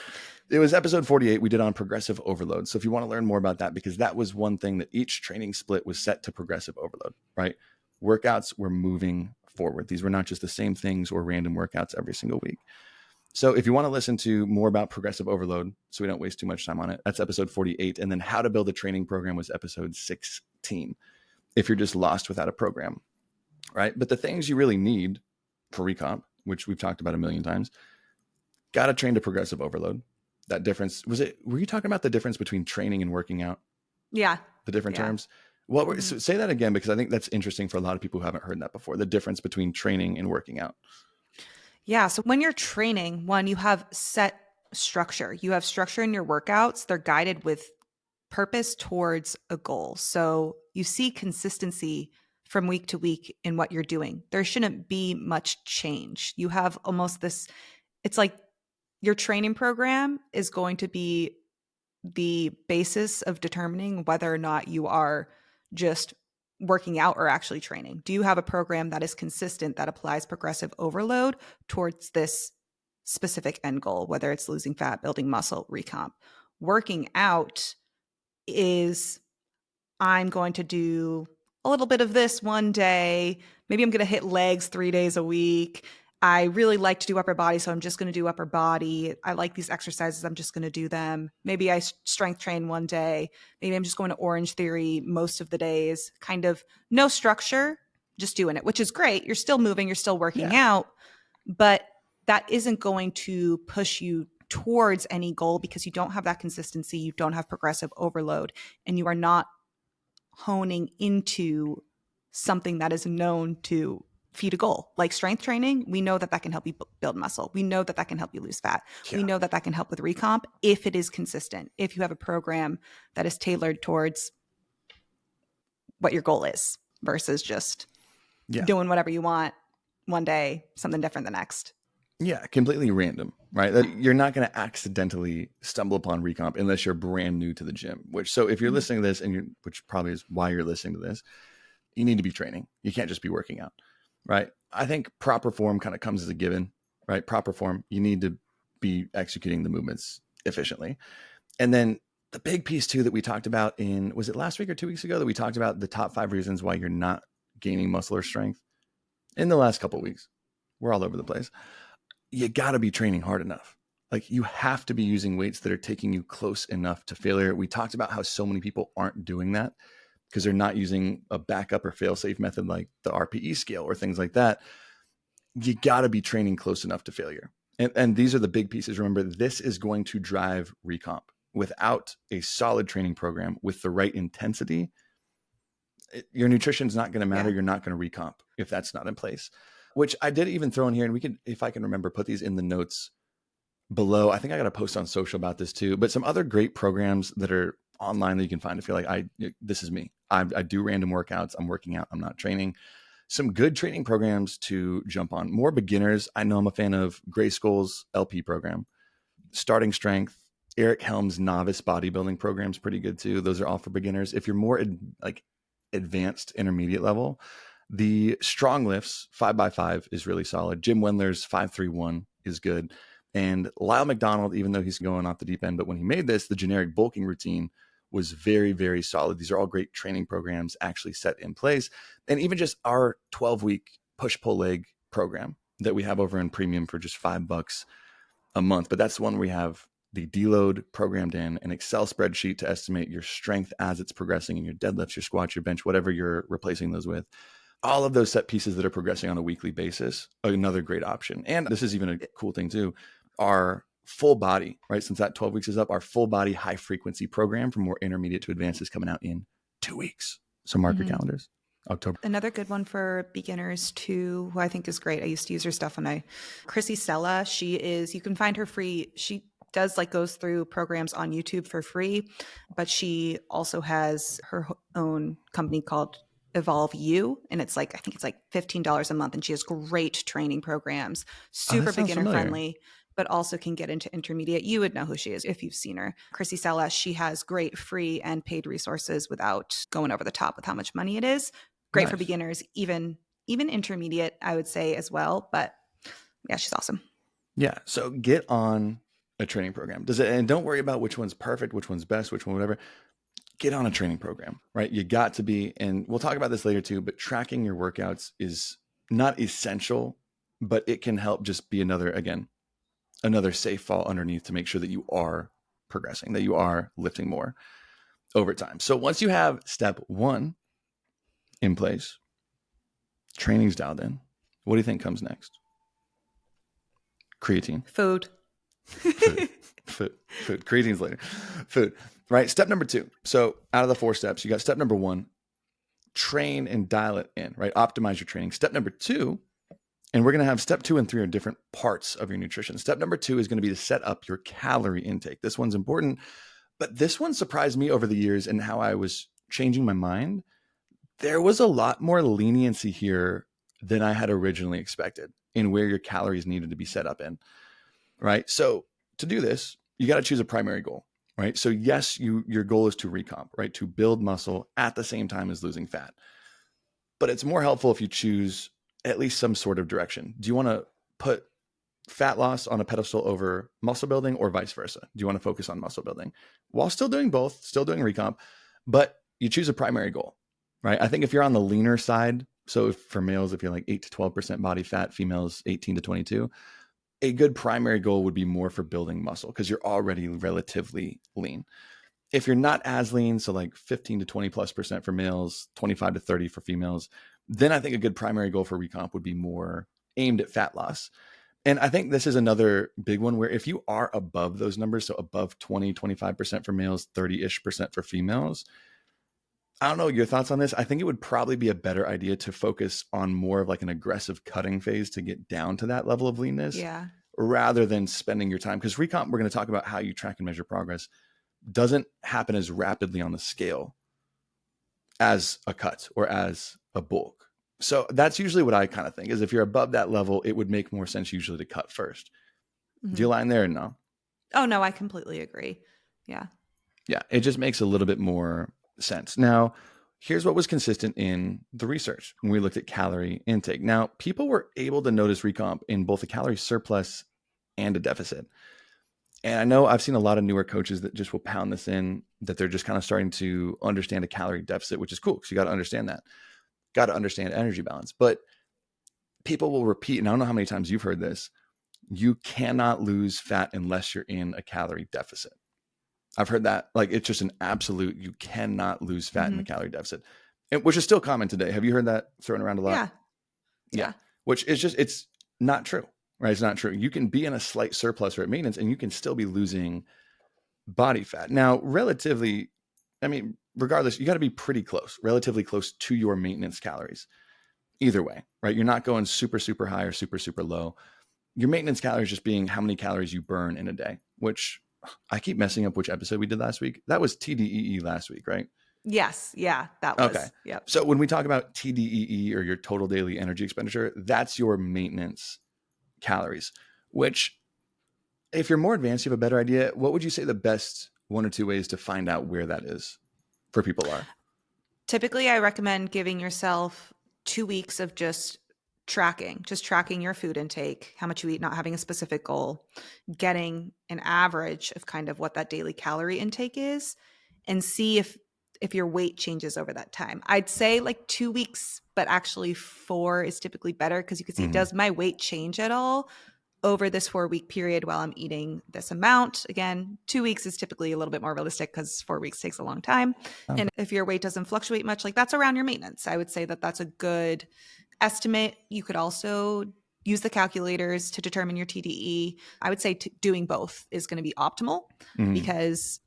It was episode 48 we did on progressive overload. So if you want to learn more about that, because that was one thing that each training split was set to progressive overload, right? Workouts were moving forward. These were not just the same things or random workouts every single week. So if you want to listen to more about progressive overload, so we don't waste too much time on it, that's episode 48. And then how to build a training program was episode 16. If you're just lost without a program, right? But the things you really need for recomp, which we've talked about a million times, got to train to progressive overload. That difference, were you talking about the difference between training and working out? Yeah. The different terms? So say that again, because I think that's interesting for a lot of people who haven't heard that before, the difference between training and working out. Yeah. So when you're training, one, you have set structure. You have structure in your workouts. They're guided with purpose towards a goal. So you see consistency from week to week in what you're doing. There shouldn't be much change. You have almost this, it's like your training program is going to be the basis of determining whether or not you are just working out or actually training. Do you have a program that is consistent, that applies progressive overload towards this specific end goal, whether it's losing fat, building muscle, recomp? Working out is, I'm going to do a little bit of this one day. Maybe I'm going to hit legs 3 days a week. I really like to do upper body, so I'm just going to do upper body. I like these exercises. I'm just going to do them. Maybe I strength train one day. Maybe I'm just going to Orange Theory most of the days. Kind of no structure, just doing it, which is great. You're still moving. You're still working out. But that isn't going to push you towards any goal because you don't have that consistency. You don't have progressive overload. And you are not honing into something that is known to feed a goal. Like strength training, we know that that can help you build muscle. We know that that can help you lose fat. Yeah. We know that that can help with recomp if it is consistent, if you have a program that is tailored towards what your goal is versus just doing whatever you want one day, something different the next. Yeah, completely random, right? You're not going to accidentally stumble upon recomp unless you're brand new to the gym. So if you're listening to this, which probably is why you're listening to this, you need to be training. You can't just be working out, right? I think proper form kind of comes as a given, right? Proper form, you need to be executing the movements efficiently. And then the big piece too that we talked about was it last week or 2 weeks ago that we talked about the top 5 reasons why you're not gaining muscle or strength? In the last couple of weeks, we're all over the place. You got to be training hard enough. Like you have to be using weights that are taking you close enough to failure. We talked about how so many people aren't doing that because they're not using a backup or fail-safe method like the RPE scale or things like that. You got to be training close enough to failure. And these are the big pieces. Remember, this is going to drive recomp. Without a solid training program with the right intensity, your nutrition is not going to matter. You're not going to recomp if that's not in place. Which I did even throw in here, and we can, if I can remember, put these in the notes below. I think I got a post on social about this too, but some other great programs that are online that you can find if you're like, this is me. I do random workouts. I'm working out. I'm not training. Some good training programs to jump on. More beginners. I know I'm a fan of Gray Skull's LP program. Starting Strength. Eric Helm's novice bodybuilding program is pretty good too. Those are all for beginners. If you're more advanced intermediate level, the Strong Lifts 5x5 is really solid. Jim Wendler's 531 is good. And Lyle McDonald, even though he's going off the deep end, but when he made this, the generic bulking routine was very, very solid. These are all great training programs actually set in place. And even just our 12-week push-pull leg program that we have over in Premium for just $5 a month. But that's the one where we have the deload programmed in, an Excel spreadsheet to estimate your strength as it's progressing in your deadlifts, your squats, your bench, whatever you're replacing those with. All of those set pieces that are progressing on a weekly basis, another great option. And this is even a cool thing too, our full body, right? Since that 12 weeks is up, our full body high frequency program from more intermediate to advanced is coming out in 2 weeks. So mark your calendars. October. Another good one for beginners too, who I think is great. I used to use her stuff Chrissy Stella, you can find her free. She does goes through programs on YouTube for free, but she also has her own company called Evolve You, and it's like, I think it's like $15 a month, and she has great training programs, Oh, that super sounds beginner familiar. friendly, but also can get into intermediate. You would know who she is if you've seen her. Chrissy Salas, she has great free and paid resources without going over the top with how much money it is. Great for Nice. beginners, even intermediate, I would say as well. But yeah, she's awesome. Yeah. So get on a training program. And don't worry about which one's perfect, which one's best, which one, whatever. Get on a training program, right? You got to be, and we'll talk about this later too, but tracking your workouts is not essential, but it can help just be another safe fall underneath to make sure that you are progressing, that you are lifting more over time. So once you have step 1 in place, training's dialed in, what do you think comes next? Creatine. Food. Food. Creatine's later. Food. Right. Step number 2. So out of the 4 steps, you got step number 1, train and dial it in, right? Optimize your training. Step number 2, and we're going to have step 2 and 3 are different parts of your nutrition. Step number 2 is going to be to set up your calorie intake. This one's important, but this one surprised me over the years and how I was changing my mind. There was a lot more leniency here than I had originally expected in where your calories needed to be set up in, right? So to do this, you got to choose a primary goal, right? So yes, your goal is to recomp, right? To build muscle at the same time as losing fat. But it's more helpful if you choose at least some sort of direction. Do you want to put fat loss on a pedestal over muscle building, or vice versa? Do you want to focus on muscle building while still doing both, still doing recomp, but you choose a primary goal, right? I think if you're on the leaner side, so if, for males, if you're like 8 to 12% body fat, females 18 to 22, a good primary goal would be more for building muscle because you're already relatively lean. If you're not as lean, so like 15 to 20+% for males, 25 to 30 for females, then I think a good primary goal for recomp would be more aimed at fat loss. And I think this is another big one where if you are above those numbers, so above 20, 25% for males, 30-ish% for females, I don't know your thoughts on this. I think it would probably be a better idea to focus on more of like an aggressive cutting phase to get down to that level of leanness, Yeah. rather than spending your time. Because recomp, we're going to talk about how you track and measure progress, doesn't happen as rapidly on the scale as a cut or as a bulk. So that's usually what I kind of think is if you're above that level, it would make more sense usually to cut first. Mm-hmm. Do you align there or no? Oh, no, I completely agree. Yeah. Yeah, it just makes a little bit more sense. Now, here's what was consistent in the research when we looked at calorie intake. Now, people were able to notice recomp in both a calorie surplus and a deficit. And I know I've seen a lot of newer coaches that just will pound this in, that they're just kind of starting to understand a calorie deficit, which is cool because you got to understand that. Got to understand energy balance. But people will repeat, and I don't know how many times you've heard this, you cannot lose fat unless you're in a calorie deficit. I've heard that. Like, it's just an absolute, you cannot lose fat in a calorie deficit, which is still common today. Have you heard that thrown around a lot? Yeah. Which is just, it's not true, right? It's not true. You can be in a slight surplus or at maintenance and you can still be losing body fat. Now, relatively, I mean, regardless, you got to be pretty close, relatively close to your maintenance calories. Either way, right? You're not going super, super high or super, super low. Your maintenance calories just being how many calories you burn in a day, which I keep messing up which episode we did last week. That was TDEE last week, right? Yes. Yeah, that was. Okay. Yep. So when we talk about TDEE or your total daily energy expenditure, that's your maintenance calories, which if you're more advanced, you have a better idea. What would you say the best 1 or 2 ways to find out where that is for people are? Typically, I recommend giving yourself 2 weeks of just tracking your food intake, how much you eat, not having a specific goal, getting an average of kind of what that daily calorie intake is, and see if your weight changes over that time. I'd say like 2 weeks, but actually 4 is typically better because you can see, does my weight change at all over this 4-week period while I'm eating this amount? Again, 2 weeks is typically a little bit more realistic because 4 weeks takes a long time. And if your weight doesn't fluctuate much, like that's around your maintenance. I would say that that's a good estimate. You could also use the calculators to determine your TDE. I would say doing both is going to be optimal because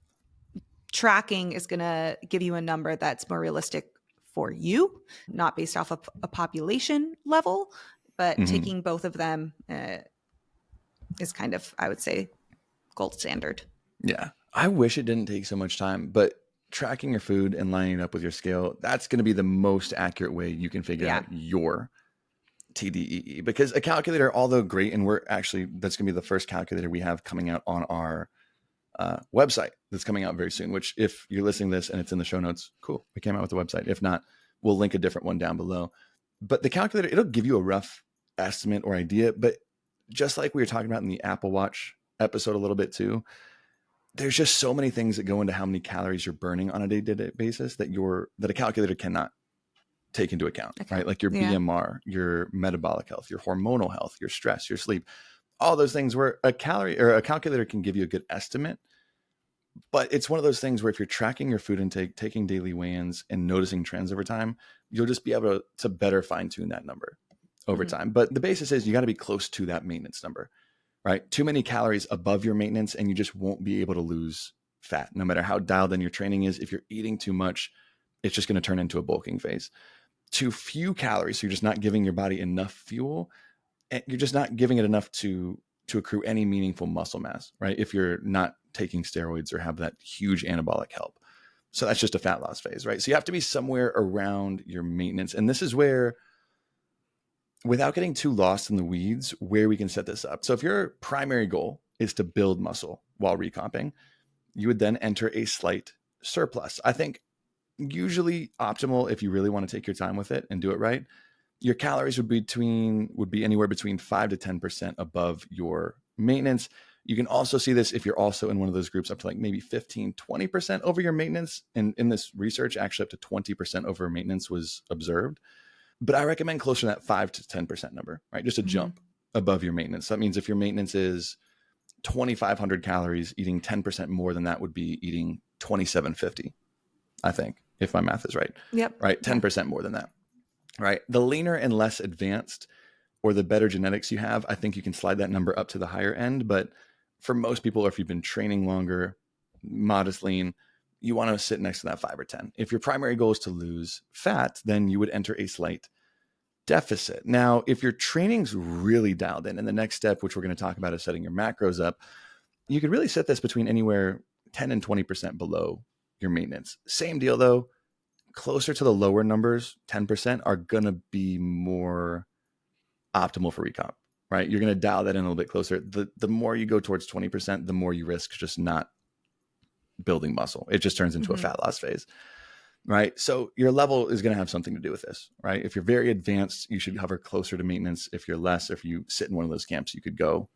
tracking is going to give you a number that's more realistic for you, not based off of a population level, but taking both of them is kind of, I would say, gold standard. Yeah. I wish it didn't take so much time, but tracking your food and lining it up with your scale, that's going to be the most accurate way you can figure out your TDEE, because a calculator, although great, and that's going to be the first calculator we have coming out on our website that's coming out very soon, which if you're listening to this and it's in the show notes, cool. We came out with the website. If not, we'll link a different one down below. But the calculator, it'll give you a rough estimate or idea. But just like we were talking about in the Apple Watch episode a little bit too, there's just so many things that go into how many calories you're burning on a day-to-day basis that a calculator cannot take into account, right? Like your BMR, your metabolic health, your hormonal health, your stress, your sleep, all those things where a calculator can give you a good estimate. But it's one of those things where if you're tracking your food intake, taking daily weigh-ins and noticing trends over time, you'll just be able to better fine tune that number over time. But the basis is you got to be close to that maintenance number, right? Too many calories above your maintenance and you just won't be able to lose fat. No matter how dialed in your training is, if you're eating too much, it's just going to turn into a bulking phase. Too few calories, so you're just not giving your body enough fuel, and you're just not giving it enough to accrue any meaningful muscle mass, right? If you're not taking steroids or have that huge anabolic help. So that's just a fat loss phase, right? So you have to be somewhere around your maintenance. And this is where, without getting too lost in the weeds, where we can set this up. So if your primary goal is to build muscle while recomping, you would then enter a slight surplus. I think usually optimal, if you really want to take your time with it and do it right, your calories would be anywhere between 5 to 10% above your maintenance. You can also see this if you're also in one of those groups up to like maybe 15, 20% over your maintenance. And in this research, actually up to 20% over maintenance was observed. But I recommend closer to that 5 to 10% number, right? Just a jump above your maintenance. That means if your maintenance is 2,500 calories, eating 10% more than that would be eating 2,750, I think, if my math is right. Yep. Right. 10% more than that. Right. The leaner and less advanced or the better genetics you have, I think you can slide that number up to the higher end. But for most people, or if you've been training longer, modest lean, you want to sit next to that 5 or 10. If your primary goal is to lose fat, then you would enter a slight deficit. Now, if your training's really dialed in, and the next step, which we're going to talk about, is setting your macros up, you could really set this between anywhere 10 and 20% below your maintenance. Same deal though, closer to the lower numbers, 10%, are going to be more optimal for recomp, right? You're going to dial that in a little bit closer. The more you go towards 20%, the more you risk just not building muscle. It just turns into a fat loss phase, right? So your level is going to have something to do with this, right? If you're very advanced, you should hover closer to maintenance. If you're less, if you sit in one of those camps, you could go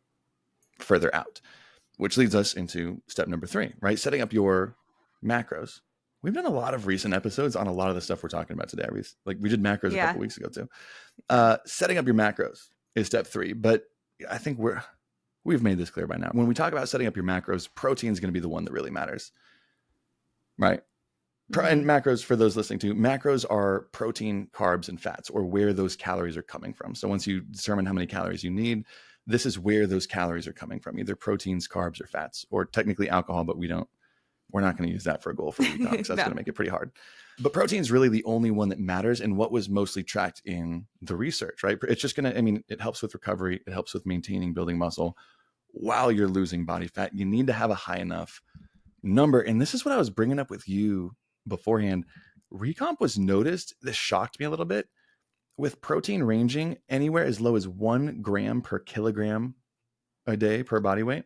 further out, which leads us into step number 3, right? Setting up your macros. We've done a lot of recent episodes on a lot of the stuff we're talking about today. We did macros a couple weeks ago too. Setting up your macros is step 3, but I think we've made this clear by now. When we talk about setting up your macros, protein is going to be the one that really matters, right? And macros, for those listening to, macros are protein, carbs, and fats, or where those calories are coming from. So once you determine how many calories you need, this is where those calories are coming from, either proteins, carbs, or fats, or technically alcohol, but we're not going to use that for a goal for recomp, because that's going to make it pretty hard. But protein is really the only one that matters, and what was mostly tracked in the research, right? It's just going to, it helps with recovery. It helps with maintaining, building muscle while you're losing body fat. You need to have a high enough number. And this is what I was bringing up with you beforehand. Recomp was noticed. This shocked me a little bit, with protein ranging anywhere as low as 1 gram per kilogram a day per body weight.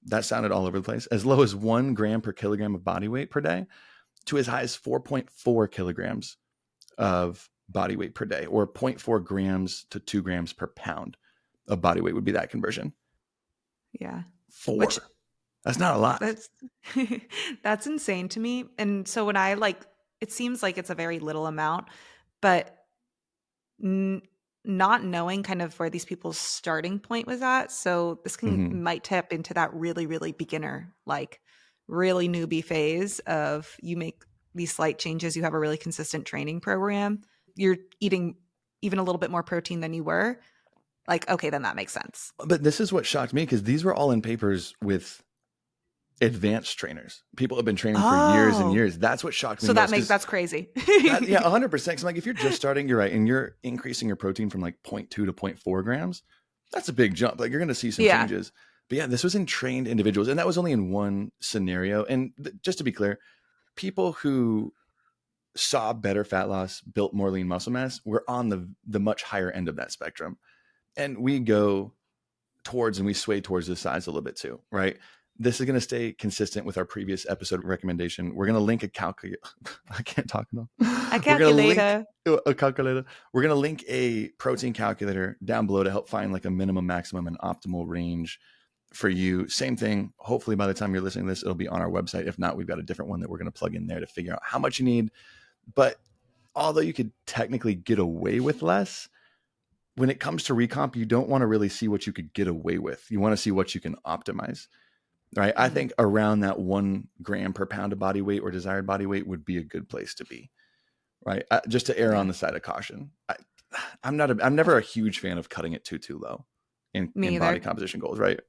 That sounded all over the place. As low as 1 gram per kilogram of body weight per day, to as high as 4.4 kilograms of body weight per day, or 0.4 grams to 2 grams per pound of body weight would be that conversion. Yeah. 4. That's not a lot. That's insane to me. And so when it seems like it's a very little amount, but not knowing kind of where these people's starting point was at. So this might tap into that really, really beginner, like really newbie phase of, you make these slight changes. You have a really consistent training program. You're eating even a little bit more protein than you were. Like, okay, then that makes sense. But this is what shocked me, because these were all in papers with advanced trainers. People have been training for years and years. That's what shocked me. So that's crazy. Yeah, 100%. Because like, if you're just starting, you're right, and you're increasing your protein from like 0.2 to 0.4 grams, that's a big jump. Like, you're going to see some changes. But yeah, this was in trained individuals, and that was only in one scenario. And just to be clear, people who saw better fat loss, built more lean muscle mass, we're on the much higher end of that spectrum. And we go towards and we sway towards this size a little bit too, right? This is going to stay consistent with our previous episode recommendation. We're going to link a calculator. I can't talk enough. A calculator. A calculator. We're going to link a protein calculator down below to help find like a minimum, maximum, and optimal range for you. Same thing. Hopefully by the time you're listening to this, it'll be on our website. If not, we've got a different one that we're going to plug in there to figure out how much you need. But although you could technically get away with less, when it comes to Recomp, you don't want to really see what you could get away with. You want to see what you can optimize, right? I think around that 1 gram per pound of body weight or desired body weight would be a good place to be, right? Just to err on the side of caution. I'm never a huge fan of cutting it too low in body composition goals, right?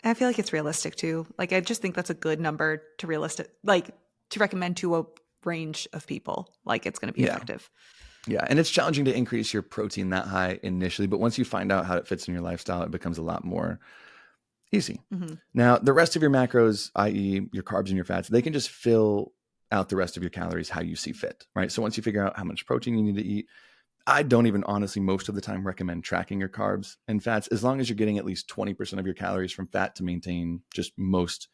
I feel like it's realistic too. Like, I just think that's a good number to recommend to a range of people. Like, it's going to be effective. Yeah. And it's challenging to increase your protein that high initially, but once you find out how it fits in your lifestyle, it becomes a lot more easy. Mm-hmm. Now, the rest of your macros, i.e. your carbs and your fats, they can just fill out the rest of your calories how you see fit, right? So once you figure out how much protein you need to eat, I don't even honestly most of the time recommend tracking your carbs and fats, as long as you're getting at least 20% of your calories from fat to maintain just most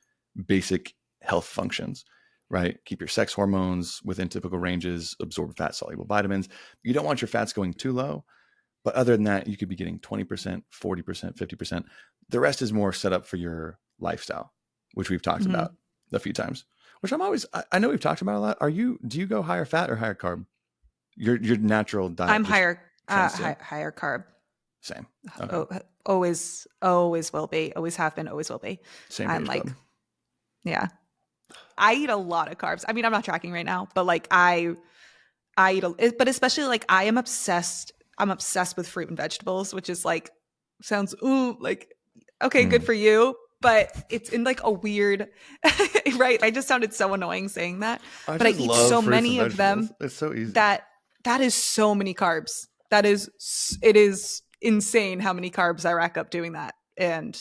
basic health functions. Right? Keep your sex hormones within typical ranges, absorb fat soluble vitamins. You don't want your fats going too low, but other than that, you could be getting 20%, 40%, 50%. The rest is more set up for your lifestyle, which we've talked about a few times, which I know we've talked about a lot. Do you go higher fat or higher carb? Your natural diet? I'm higher carb. Same. Okay. Always will be. Always have been. Always will be. Same. I'm like, yeah. I eat a lot of carbs. I mean, I'm not tracking right now, but like I eat but especially like I am obsessed. I'm obsessed with fruit and vegetables, which is like, sounds good for you, but it's in like a weird, right? I just sounded so annoying saying that, but I eat so many of them. It's so easy. That is so many carbs. It is insane how many carbs I rack up doing that. And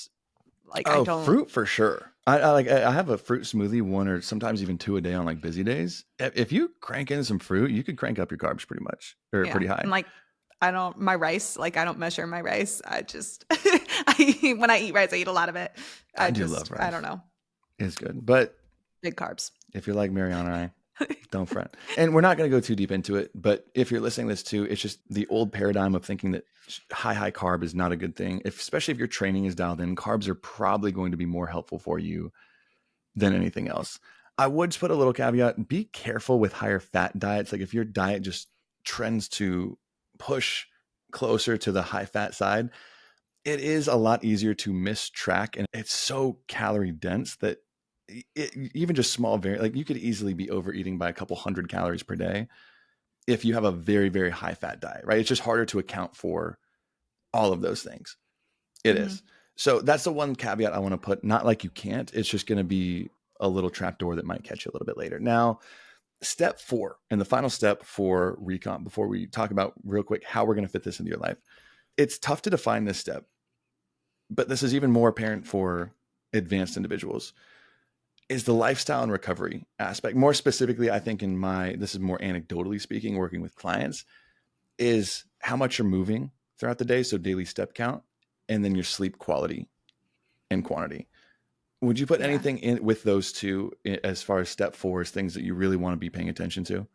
like, I don't. Fruit for sure. I have a fruit smoothie, 1 or sometimes even 2 a day on like busy days. If you crank in some fruit, you could crank up your carbs pretty much, or pretty high. And like, my rice, like I don't measure my rice. I just, when I eat rice, I eat a lot of it. I do love rice. I don't know. It's good, but big carbs. If you're like Marianna and I, don't fret. And we're not going to go too deep into it, but if you're listening to this too, it's just the old paradigm of thinking that high carb is not a good thing. Especially if your training is dialed in, carbs are probably going to be more helpful for you than anything else. I would just put a little caveat, be careful with higher fat diets. Like if your diet just trends to push closer to the high fat side, it is a lot easier to miss track. And it's so calorie dense that even just small like you could easily be overeating by a couple hundred calories per day if you have a very, very high fat diet, right? It's just harder to account for all of those things. It is. So that's the one caveat I want to put. Not like you can't, it's just going to be a little trapdoor that might catch you a little bit later. Now, step 4 and the final step for Recomp, before we talk about real quick how we're going to fit this into your life. It's tough to define this step, but this is even more apparent for advanced individuals, is the lifestyle and recovery aspect. More specifically, I think this is more anecdotally speaking, working with clients, is how much you're moving throughout the day. So daily step count, and then your sleep quality and quantity. Would you put anything in with those two as far as step 4 is things that you really want to be paying attention to?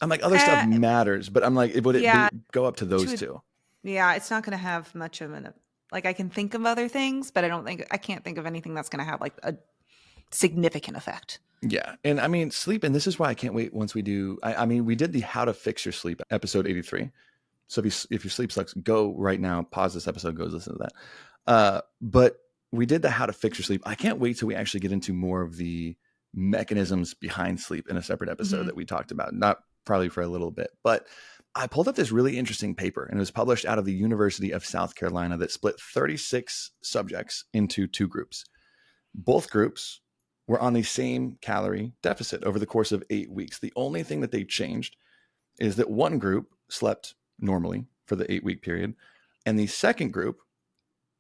I'm like, other stuff matters, but I'm like, would it go up to those two? Yeah, it's not going to have much of like I can think of other things, but I can't think of anything that's going to have like a significant effect. Yeah. And I mean, sleep, and this is why I can't wait once we do, we did the How to Fix Your Sleep episode 83. So if your sleep sucks, go right now, pause this episode, go listen to that. But we did the How to Fix Your Sleep. I can't wait till we actually get into more of the mechanisms behind sleep in a separate episode that we talked about, not probably for a little bit, but I pulled up this really interesting paper, and it was published out of the University of South Carolina that split 36 subjects into 2 groups. Both groups were on the same calorie deficit over the course of 8 weeks. The only thing that they changed is that one group slept normally for the 8-week period, and the second group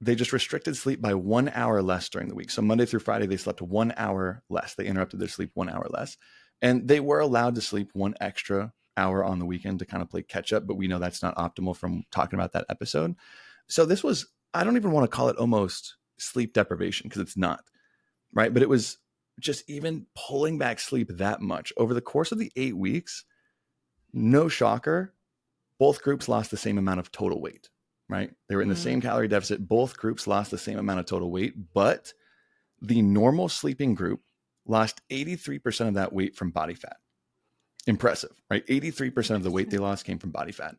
they just restricted sleep by 1 hour less during the week. So Monday through Friday, they slept 1 hour less. They interrupted their sleep 1 hour less. And they were allowed to sleep one extra hour on the weekend to kind of play catch up. But we know that's not optimal from talking about that episode. So this was, I don't even want to call it almost sleep deprivation because it's not, right? But it was just even pulling back sleep that much over the course of the 8 weeks. No shocker, both groups lost the same amount of total weight, right? They were in the same calorie deficit. Both groups lost the same amount of total weight, but the normal sleeping group lost 83% of that weight from body fat. Impressive, right? 83% of the weight they lost came from body fat.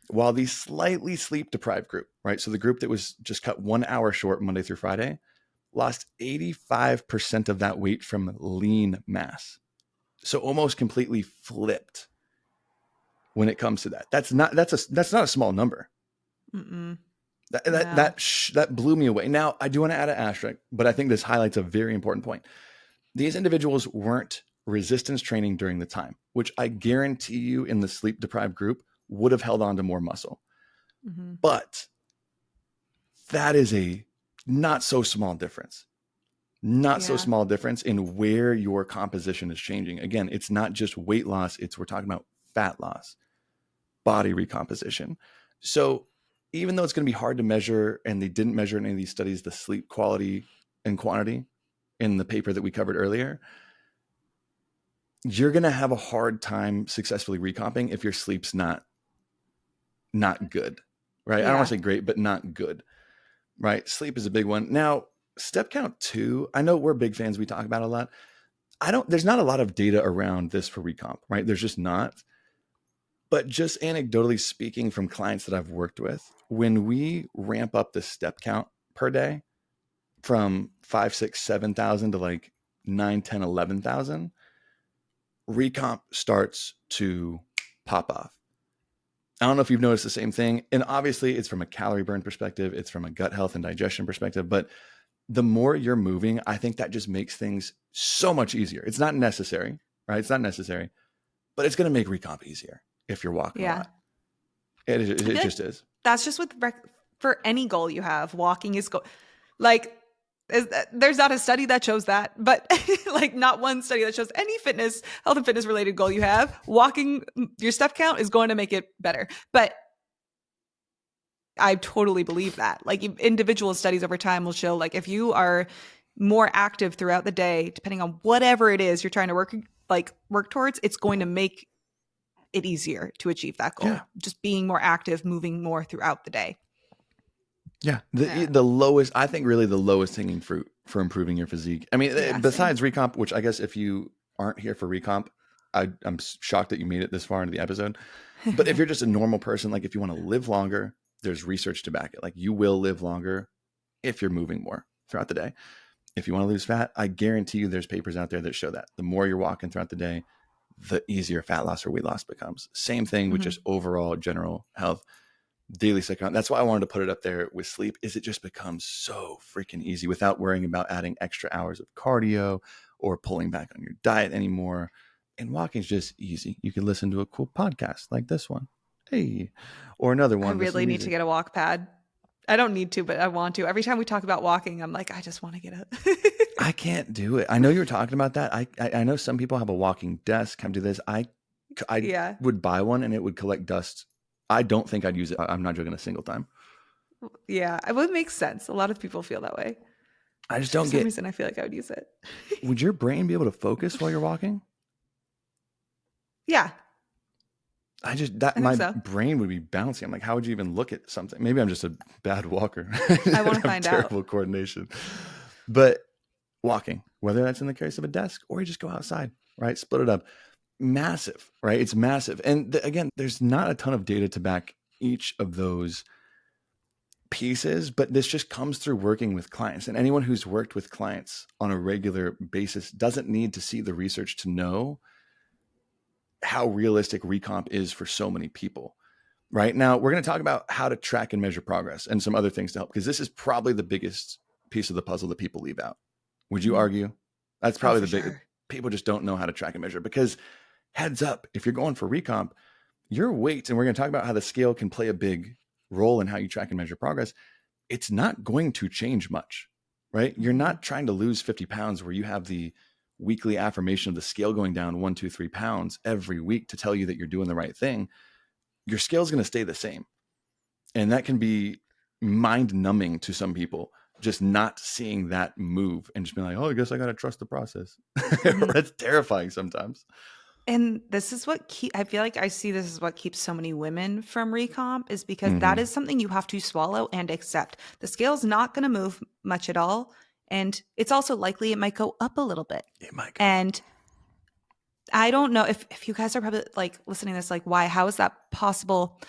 While the slightly sleep deprived group, right? So the group that was just cut 1 hour short Monday through Friday, lost 85% of that weight from lean mass. So almost completely flipped when it comes to that. That's not a small number. That blew me away. Now, I do want to add an asterisk, but I think this highlights a very important point. These individuals weren't resistance training during the time, which I guarantee you in the sleep deprived group would have held on to more muscle. But that is a not so small difference. So small difference in where your composition is changing. Again, it's not just weight loss. We're talking about fat loss, body recomposition. So even though it's going to be hard to measure, and they didn't measure in any of these studies, the sleep quality and quantity in the paper that we covered earlier, you're going to have a hard time successfully recomping if your sleep's not good, right? I don't want to say great, but not good, right? Sleep is a big one. Now, step count 2, I know we're big fans. We talk about it a lot. There's not a lot of data around this for recomp, right? There's just not. But just anecdotally speaking from clients that I've worked with, when we ramp up the step count per day from 5, 6, 7,000 to like 9, 10, 11,000, recomp starts to pop off. I don't know if you've noticed the same thing. And obviously it's from a calorie burn perspective. It's from a gut health and digestion perspective. But the more you're moving, I think that just makes things so much easier. It's not necessary, right? It's not necessary, but it's going to make recomp easier if you're walking a lot. It just is. That's just for any goal you have. Walking is there's not a study that shows that, but like not one study that shows any health and fitness related goal you have, walking your step count is going to make it better. But I totally believe that. Like individual studies over time will show, like if you are more active throughout the day, depending on whatever it is you're trying to work towards, it's going to make it easier to achieve that goal. Yeah. Just being more active, moving more throughout the day. Yeah. The lowest, I think really the lowest hanging fruit for improving your physique. I mean, besides recomp, which I guess if you aren't here for recomp, I'm shocked that you made it this far into the episode. But if you're just a normal person, like if you want to live longer, there's research to back it. Like you will live longer if you're moving more throughout the day. If you want to lose fat, I guarantee you there's papers out there that show that the more you're walking throughout the day, the easier fat loss or weight loss becomes. Same thing with just overall general health, daily cycle. That's why I wanted to put it up there with sleep, is it just becomes so freaking easy without worrying about adding extra hours of cardio or pulling back on your diet anymore. And walking is just easy. You can listen to a cool podcast like this one. Hey, or another one. I really need to get a walk pad. I don't need to, but I want to. Every time we talk about walking, I'm like, I just want to get up. I can't do it. I know you were talking about that. I know some people have a walking desk. Come do this. I would buy one and it would collect dust. I don't think I'd use it. I'm not joking, a single time. Yeah, it would make sense. A lot of people feel that way. I just don't For some reason, I feel like I would use it. Would your brain be able to focus while you're walking? Yeah. My brain would be bouncing. I'm like, how would you even look at something? Maybe I'm just a bad walker. I want to find out. Terrible coordination. But walking, whether that's in the case of a desk or you just go outside, right? Split it up. Massive, right? It's massive. And again, there's not a ton of data to back each of those pieces, but this just comes through working with clients. And anyone who's worked with clients on a regular basis doesn't need to see the research to know how realistic recomp is for so many people. Right now, we're going to talk about how to track and measure progress and some other things to help, because this is probably the biggest piece of the puzzle that people leave out. Would you argue? That's probably the biggest. People just don't know how to track and measure, because heads up, if you're going for recomp, your weight, and we're going to talk about how the scale can play a big role in how you track and measure progress. it's not going to change much, right? You're not trying to lose 50 pounds where you have the weekly affirmation of the scale going down 1, 2, 3 pounds every week to tell you that you're doing the right thing. Your scale is going to stay the same. And that can be mind numbing to some people, just not seeing that move and just being like, oh, I guess I got to trust the process. That's terrifying sometimes. And this is what I feel like I see this is what keeps so many women from Recomp, is because that is something you have to swallow and accept. The scale's not going to move much at all. And it's also likely it might go up a little bit. It might go. And I don't know if you guys are probably like listening to this, like, why? How is that possible?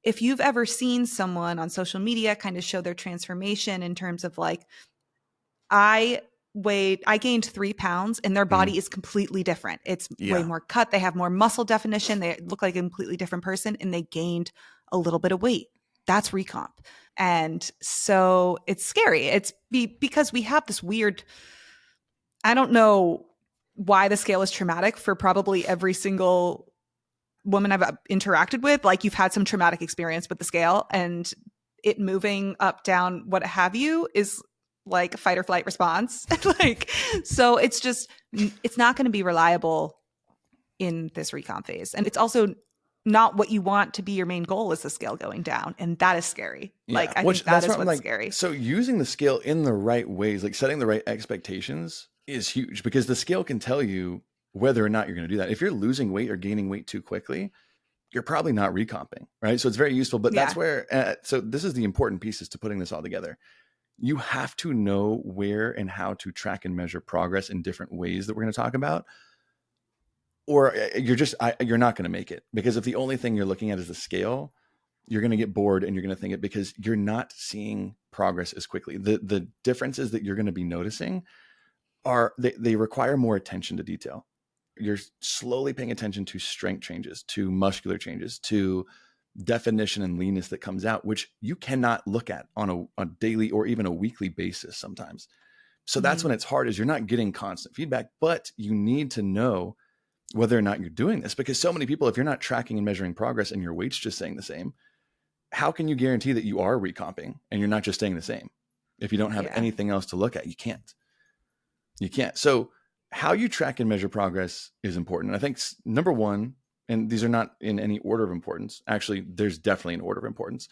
If you've ever seen someone on social media kind of show their transformation in terms of like, I gained 3 pounds and their body is completely different. It's way more cut. They have more muscle definition. They look like a completely different person and they gained a little bit of weight. That's Recomp. And so it's scary. It's because we have this weird, I don't know why the scale is traumatic for probably every single woman I've interacted with. Like, you've had some traumatic experience with the scale, and it moving up, down, what have you is like a fight or flight response. Like, so it's not going to be reliable in this Recomp phase. And it's also not what you want to be your main goal, is the scale going down. And that is scary. Yeah. Like, I think that is what's scary. So using the scale in the right ways, like setting the right expectations, is huge, because the scale can tell you whether or not you're going to do that. If you're losing weight or gaining weight too quickly, you're probably not recomping, right? So it's very useful, but that's where, so this is the important pieces to putting this all together. You have to know where and how to track and measure progress in different ways that we're going to talk about, or you're not going to make it. Because if the only thing you're looking at is the scale, you're going to get bored and you're going to think it, because you're not seeing progress as quickly. The differences that you're going to be noticing they require more attention to detail. You're slowly paying attention to strength changes, to muscular changes, to definition and leanness that comes out, which you cannot look at on a daily or even a weekly basis sometimes. So that's when it's hard, is you're not getting constant feedback, but you need to know whether or not you're doing this, because so many people, if you're not tracking and measuring progress and your weight's just staying the same, how can you guarantee that you are recomping and you're not just staying the same? If you don't have anything else to look at, you can't. So how you track and measure progress is important. And I think number one, and these are not in any order of importance. Actually, there's definitely an order of importance.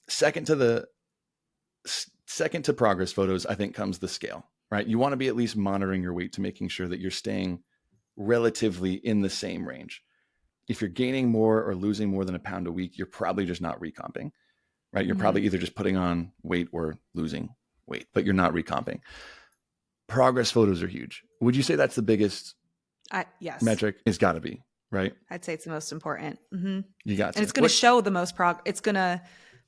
Second to progress photos, I think, comes the scale, right? You want to be at least monitoring your weight to making sure that you're staying relatively in the same range. If you're gaining more or losing more than a pound a week, you're probably just not recomping, right? You're probably either just putting on weight or losing weight, but you're not recomping. Progress photos are huge. Would you say that's the biggest yes. metric? It's got to be, right? I'd say it's the most important. Mm-hmm. You got to. And it's going to show the most progress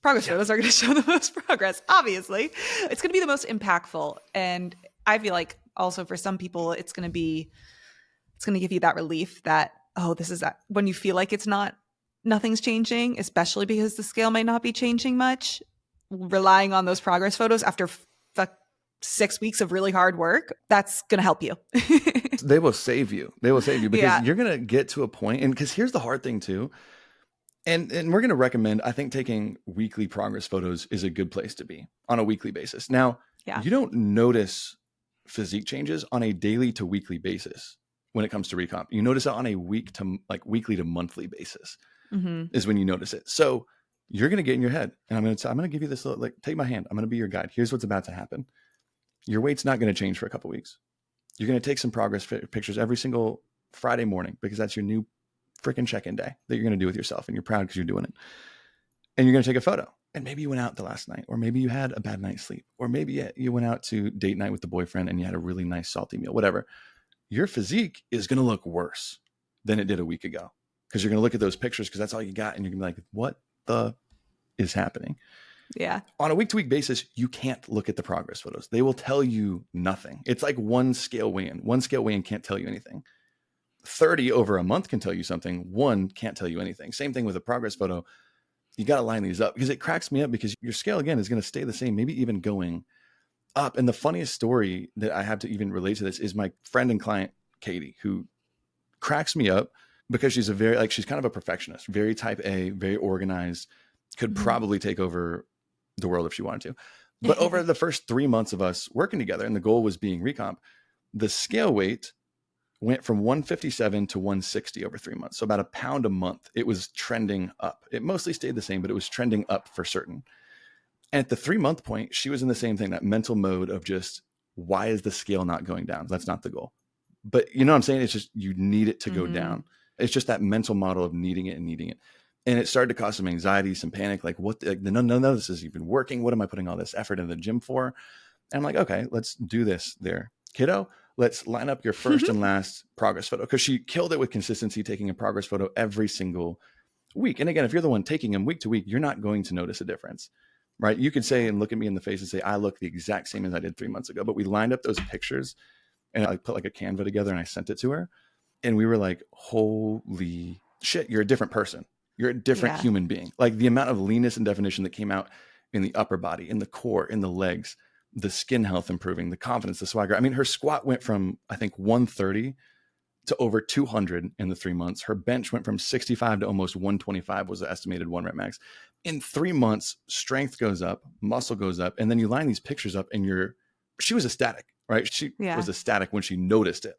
photos are going to show the most progress, obviously. It's going to be the most impactful. And I feel like also for some people, it's going to give you that relief that, oh, this is that, when you feel like nothing's changing, especially because the scale might not be changing much, relying on those progress photos after 6 weeks of really hard work, that's going to help you. They will save you. Because you're going to get to a point, and because here's the hard thing too. And we're going to recommend, I think, taking weekly progress photos is a good place to be on a weekly basis. Now, you don't notice physique changes on a daily to weekly basis when it comes to Recomp. You notice it on a weekly to monthly basis is when you notice it. So you're going to get in your head, and I'm going to give you this little, like, take my hand. I'm going to be your guide. Here's what's about to happen. Your weight's not going to change for a couple of weeks. You're going to take some progress pictures every single Friday morning, because that's your new freaking check-in day that you're going to do with yourself, and you're proud because you're doing it. And you're going to take a photo. And maybe you went out the last night, or maybe you had a bad night's sleep, or maybe you went out to date night with the boyfriend and you had a really nice salty meal, whatever. Your physique is going to look worse than it did a week ago, because you're going to look at those pictures because that's all you got. And you're going to be like, what the is happening? Yeah. On a week-to-week basis, you can't look at the progress photos. They will tell you nothing. It's like one scale weigh-in. One scale weigh-in can't tell you anything. 30 over a month can tell you something. One can't tell you anything. Same thing with a progress photo. You got to line these up, because it cracks me up, because your scale, again, is going to stay the same, maybe even going up. And the funniest story that I have to even relate to this is my friend and client, Katie, who cracks me up because she's she's kind of a perfectionist, very type A, very organized, could probably take over the world if she wanted to. But over the first 3 months of us working together, and the goal was being recomp, the scale weight went from 157 to 160 over 3 months. So about a pound a month. It was trending up. It mostly stayed the same, but it was trending up for certain. And at the 3-month point, she was in the same thing, that mental mode of just, why is the scale not going down? That's not the goal. But you know what I'm saying? It's just, you need it to go down. It's just that mental model of needing it and needing it. And it started to cause some anxiety, some panic, like none of this is even working. What am I putting all this effort in the gym for? And I'm like, okay, let's do this there. Kiddo, let's line up your first and last progress photo. Because she killed it with consistency, taking a progress photo every single week. And again, if you're the one taking them week to week, you're not going to notice a difference, right? You could say and look at me in the face and say, I look the exact same as I did 3 months ago. But we lined up those pictures and I put like a Canva together and I sent it to her. And we were like, holy shit, you're a different person. You're a different human being. Like the amount of leanness and definition that came out in the upper body, in the core, in the legs, the skin health improving, the confidence, the swagger. I mean, her squat went from, I think, 130 to over 200 in the 3 months. Her bench went from 65 to almost 125 was the estimated 1 rep max. In 3 months, strength goes up, muscle goes up. And then you line these pictures up and she was ecstatic, right? She was ecstatic when she noticed it.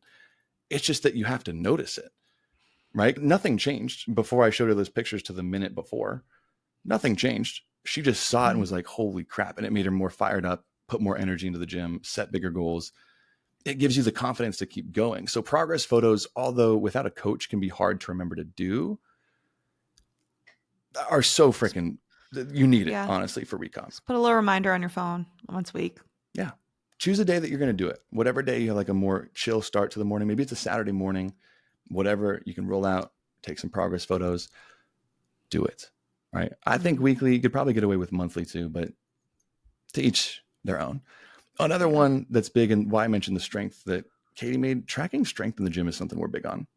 It's just that you have to notice it, right? Nothing changed before I showed her those pictures to the minute before. Nothing changed. She just saw it and was like, holy crap. And it made her more fired up, put more energy into the gym, set bigger goals. It gives you the confidence to keep going. So progress photos, although without a coach can be hard to remember to do, are so freaking, you need it, honestly, for recomp. Just put a little reminder on your phone once a week. Yeah. Choose a day that you're going to do it. Whatever day you have like a more chill start to the morning. Maybe it's a Saturday morning, whatever, you can roll out, take some progress photos, do it. Right. I think weekly, you could probably get away with monthly too, but to each their own. Another one that's big, and why I mentioned the strength that Katie made, tracking strength in the gym is something we're big on,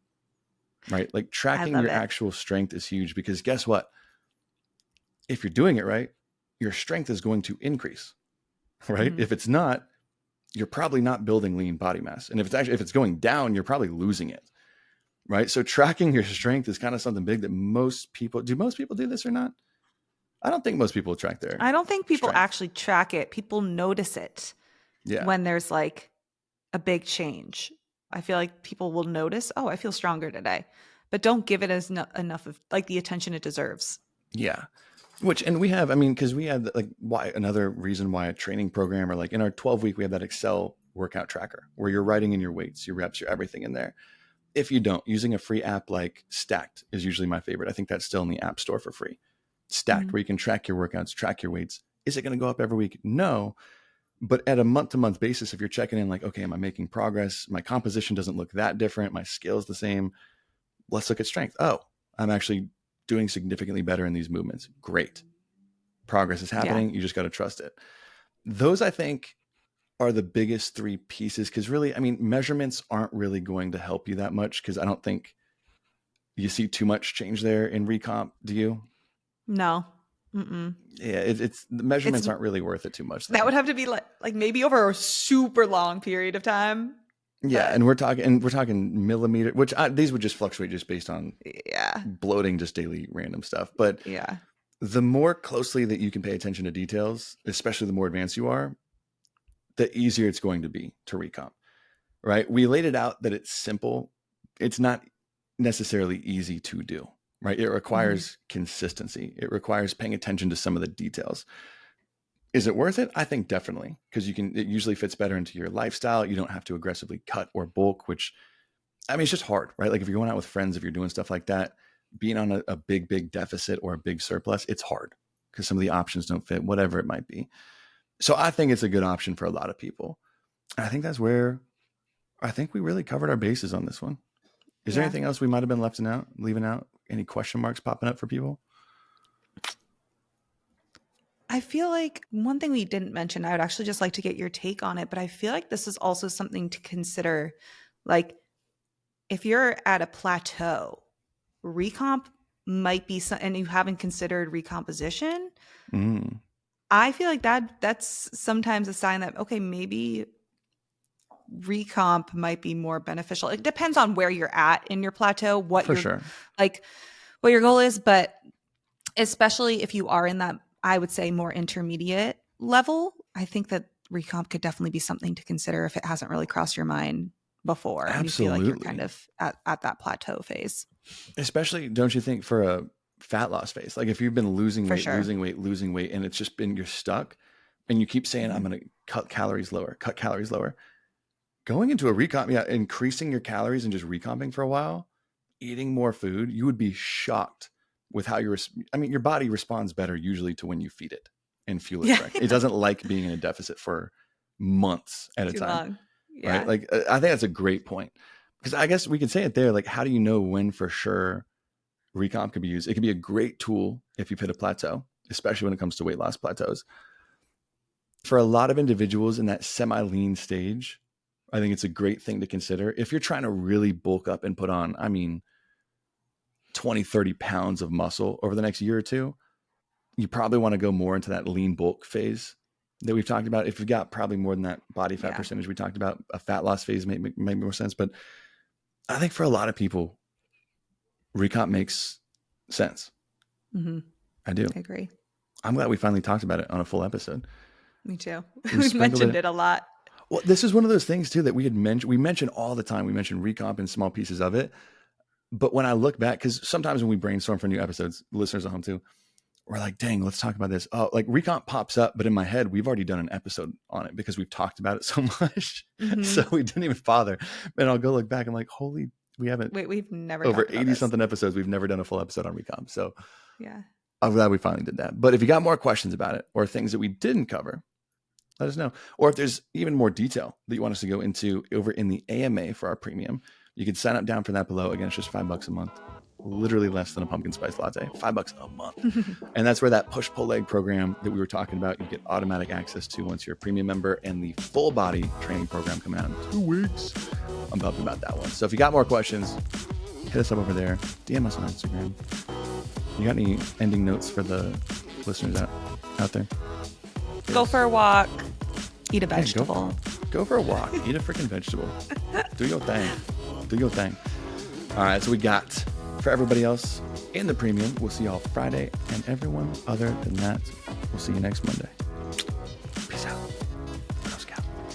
right? Like tracking your actual strength is huge, because guess what? If you're doing it right, your strength is going to increase, right? If it's not, you're probably not building lean body mass. And if it's going down, you're probably losing it, right? So tracking your strength is kind of something big that most people do this or not? I don't think most people track their I don't think people strength. actually track it. People notice it when there's like a big change. I feel like people will notice, oh, I feel stronger today, but don't give it as enough of like the attention it deserves. Yeah. And we have, I mean, because we had like another reason why a training program, or like in our 12-week, we have that Excel workout tracker where you're writing in your weights, your reps, your everything in there. If you don't, using a free app like Stacked is usually my favorite. I think that's still in the App Store for free. Stacked, where you can track your workouts, track your weights. Is it going to go up every week? No. But at a month-to-month basis, if you're checking in like, okay, am I making progress? My composition doesn't look that different. My scale is the same. Let's look at strength. Oh, I'm actually doing significantly better in these movements. Great. Progress is happening. You just got to trust it. Those, I think, are the biggest three pieces, because really, I mean, measurements aren't really going to help you that much, because I don't think you see too much change there in Recomp. Do you? No. Yeah, it's the measurements aren't really worth it too much. That would have to be like maybe over a super long period of time. Yeah, and we're talking millimeter, which these would just fluctuate just based on bloating, just daily random stuff. But the more closely that you can pay attention to details, especially the more advanced you are, the easier it's going to be to recomp. Right? We laid it out that it's simple. It's not necessarily easy to do. Right? It requires consistency. It requires paying attention to some of the details. Is it worth it? I think definitely, because it usually fits better into your lifestyle. You don't have to aggressively cut or bulk, which, I mean, it's just hard, right? Like if you're going out with friends, if you're doing stuff like that, being on a big deficit or a big surplus, it's hard because some of the options don't fit, whatever it might be. So I think it's a good option for a lot of people. I think that's where I think we really covered our bases on this one. Is there anything else we might have been leaving out? Any question marks popping up for people? I feel like one thing we didn't mention, I would actually just like to get your take on it, but I feel like this is also something to consider. Like if you're at a plateau, recomp might be and you haven't considered recomposition. I feel like that's sometimes a sign that, okay, maybe recomp might be more beneficial. It depends on where you're at in your plateau, what your goal is, but especially if you are in that, I would say, more intermediate level, I think that Recomp could definitely be something to consider if it hasn't really crossed your mind before. And you feel like you're kind of at that plateau phase. Especially, don't you think, for a fat loss phase? Like if you've been losing For weight, sure. losing weight, and it's just been, you're stuck and you keep saying, I'm going to cut calories lower. Going into a recomp, increasing your calories and just recomping for a while, eating more food, you would be shocked with how your body responds better usually to when you feed it and fuel it correct. It doesn't like being in a deficit for months at a time. Long. Yeah. Right? Like I think that's a great point, because I guess we could say it there. Like, how do you know when for sure Recomp could be used? It could be a great tool if you've hit a plateau, especially when it comes to weight loss plateaus. For a lot of individuals in that semi-lean stage, I think it's a great thing to consider. If you're trying to really bulk up and put on, 20, 30 pounds of muscle over the next year or two, you probably want to go more into that lean bulk phase that we've talked about. If you've got probably more than that body fat percentage we talked about, a fat loss phase may make more sense. But I think for a lot of people, Recomp makes sense. Mm-hmm. I do. I agree. I'm glad we finally talked about it on a full episode. Me too. We've mentioned it a lot. Well, this is one of those things too that we mention all the time. We mention Recomp and small pieces of it. But when I look back, because sometimes when we brainstorm for new episodes, listeners at home too, we're like, dang, let's talk about this. Oh, like Recomp pops up, but in my head, we've already done an episode on it because we've talked about it so much. Mm-hmm. So we didn't even bother. And I'll go look back. I'm like, we've never over 80 something episodes. We've never done a full episode on Recomp. So yeah, I'm glad we finally did that. But if you got more questions about it or things that we didn't cover, let us know. Or if there's even more detail that you want us to go into over in the AMA for our premium, you can sign up down for that below. Again, it's just $5 a month. Literally less than a pumpkin spice latte, $5 a month. And that's where that push-pull leg program that we were talking about, you get automatic access to once you're a premium member, and the full body training program coming out in 2 weeks. I'm pumped about that one. So if you got more questions, hit us up over there. DM us on Instagram. You got any ending notes for the listeners out there? Go for a walk. Eat a vegetable. Go for a walk. Eat a freaking vegetable. Do your thing. All right, so we got, for everybody else in the premium, we'll see y'all Friday. And everyone other than that, we'll see you next Monday.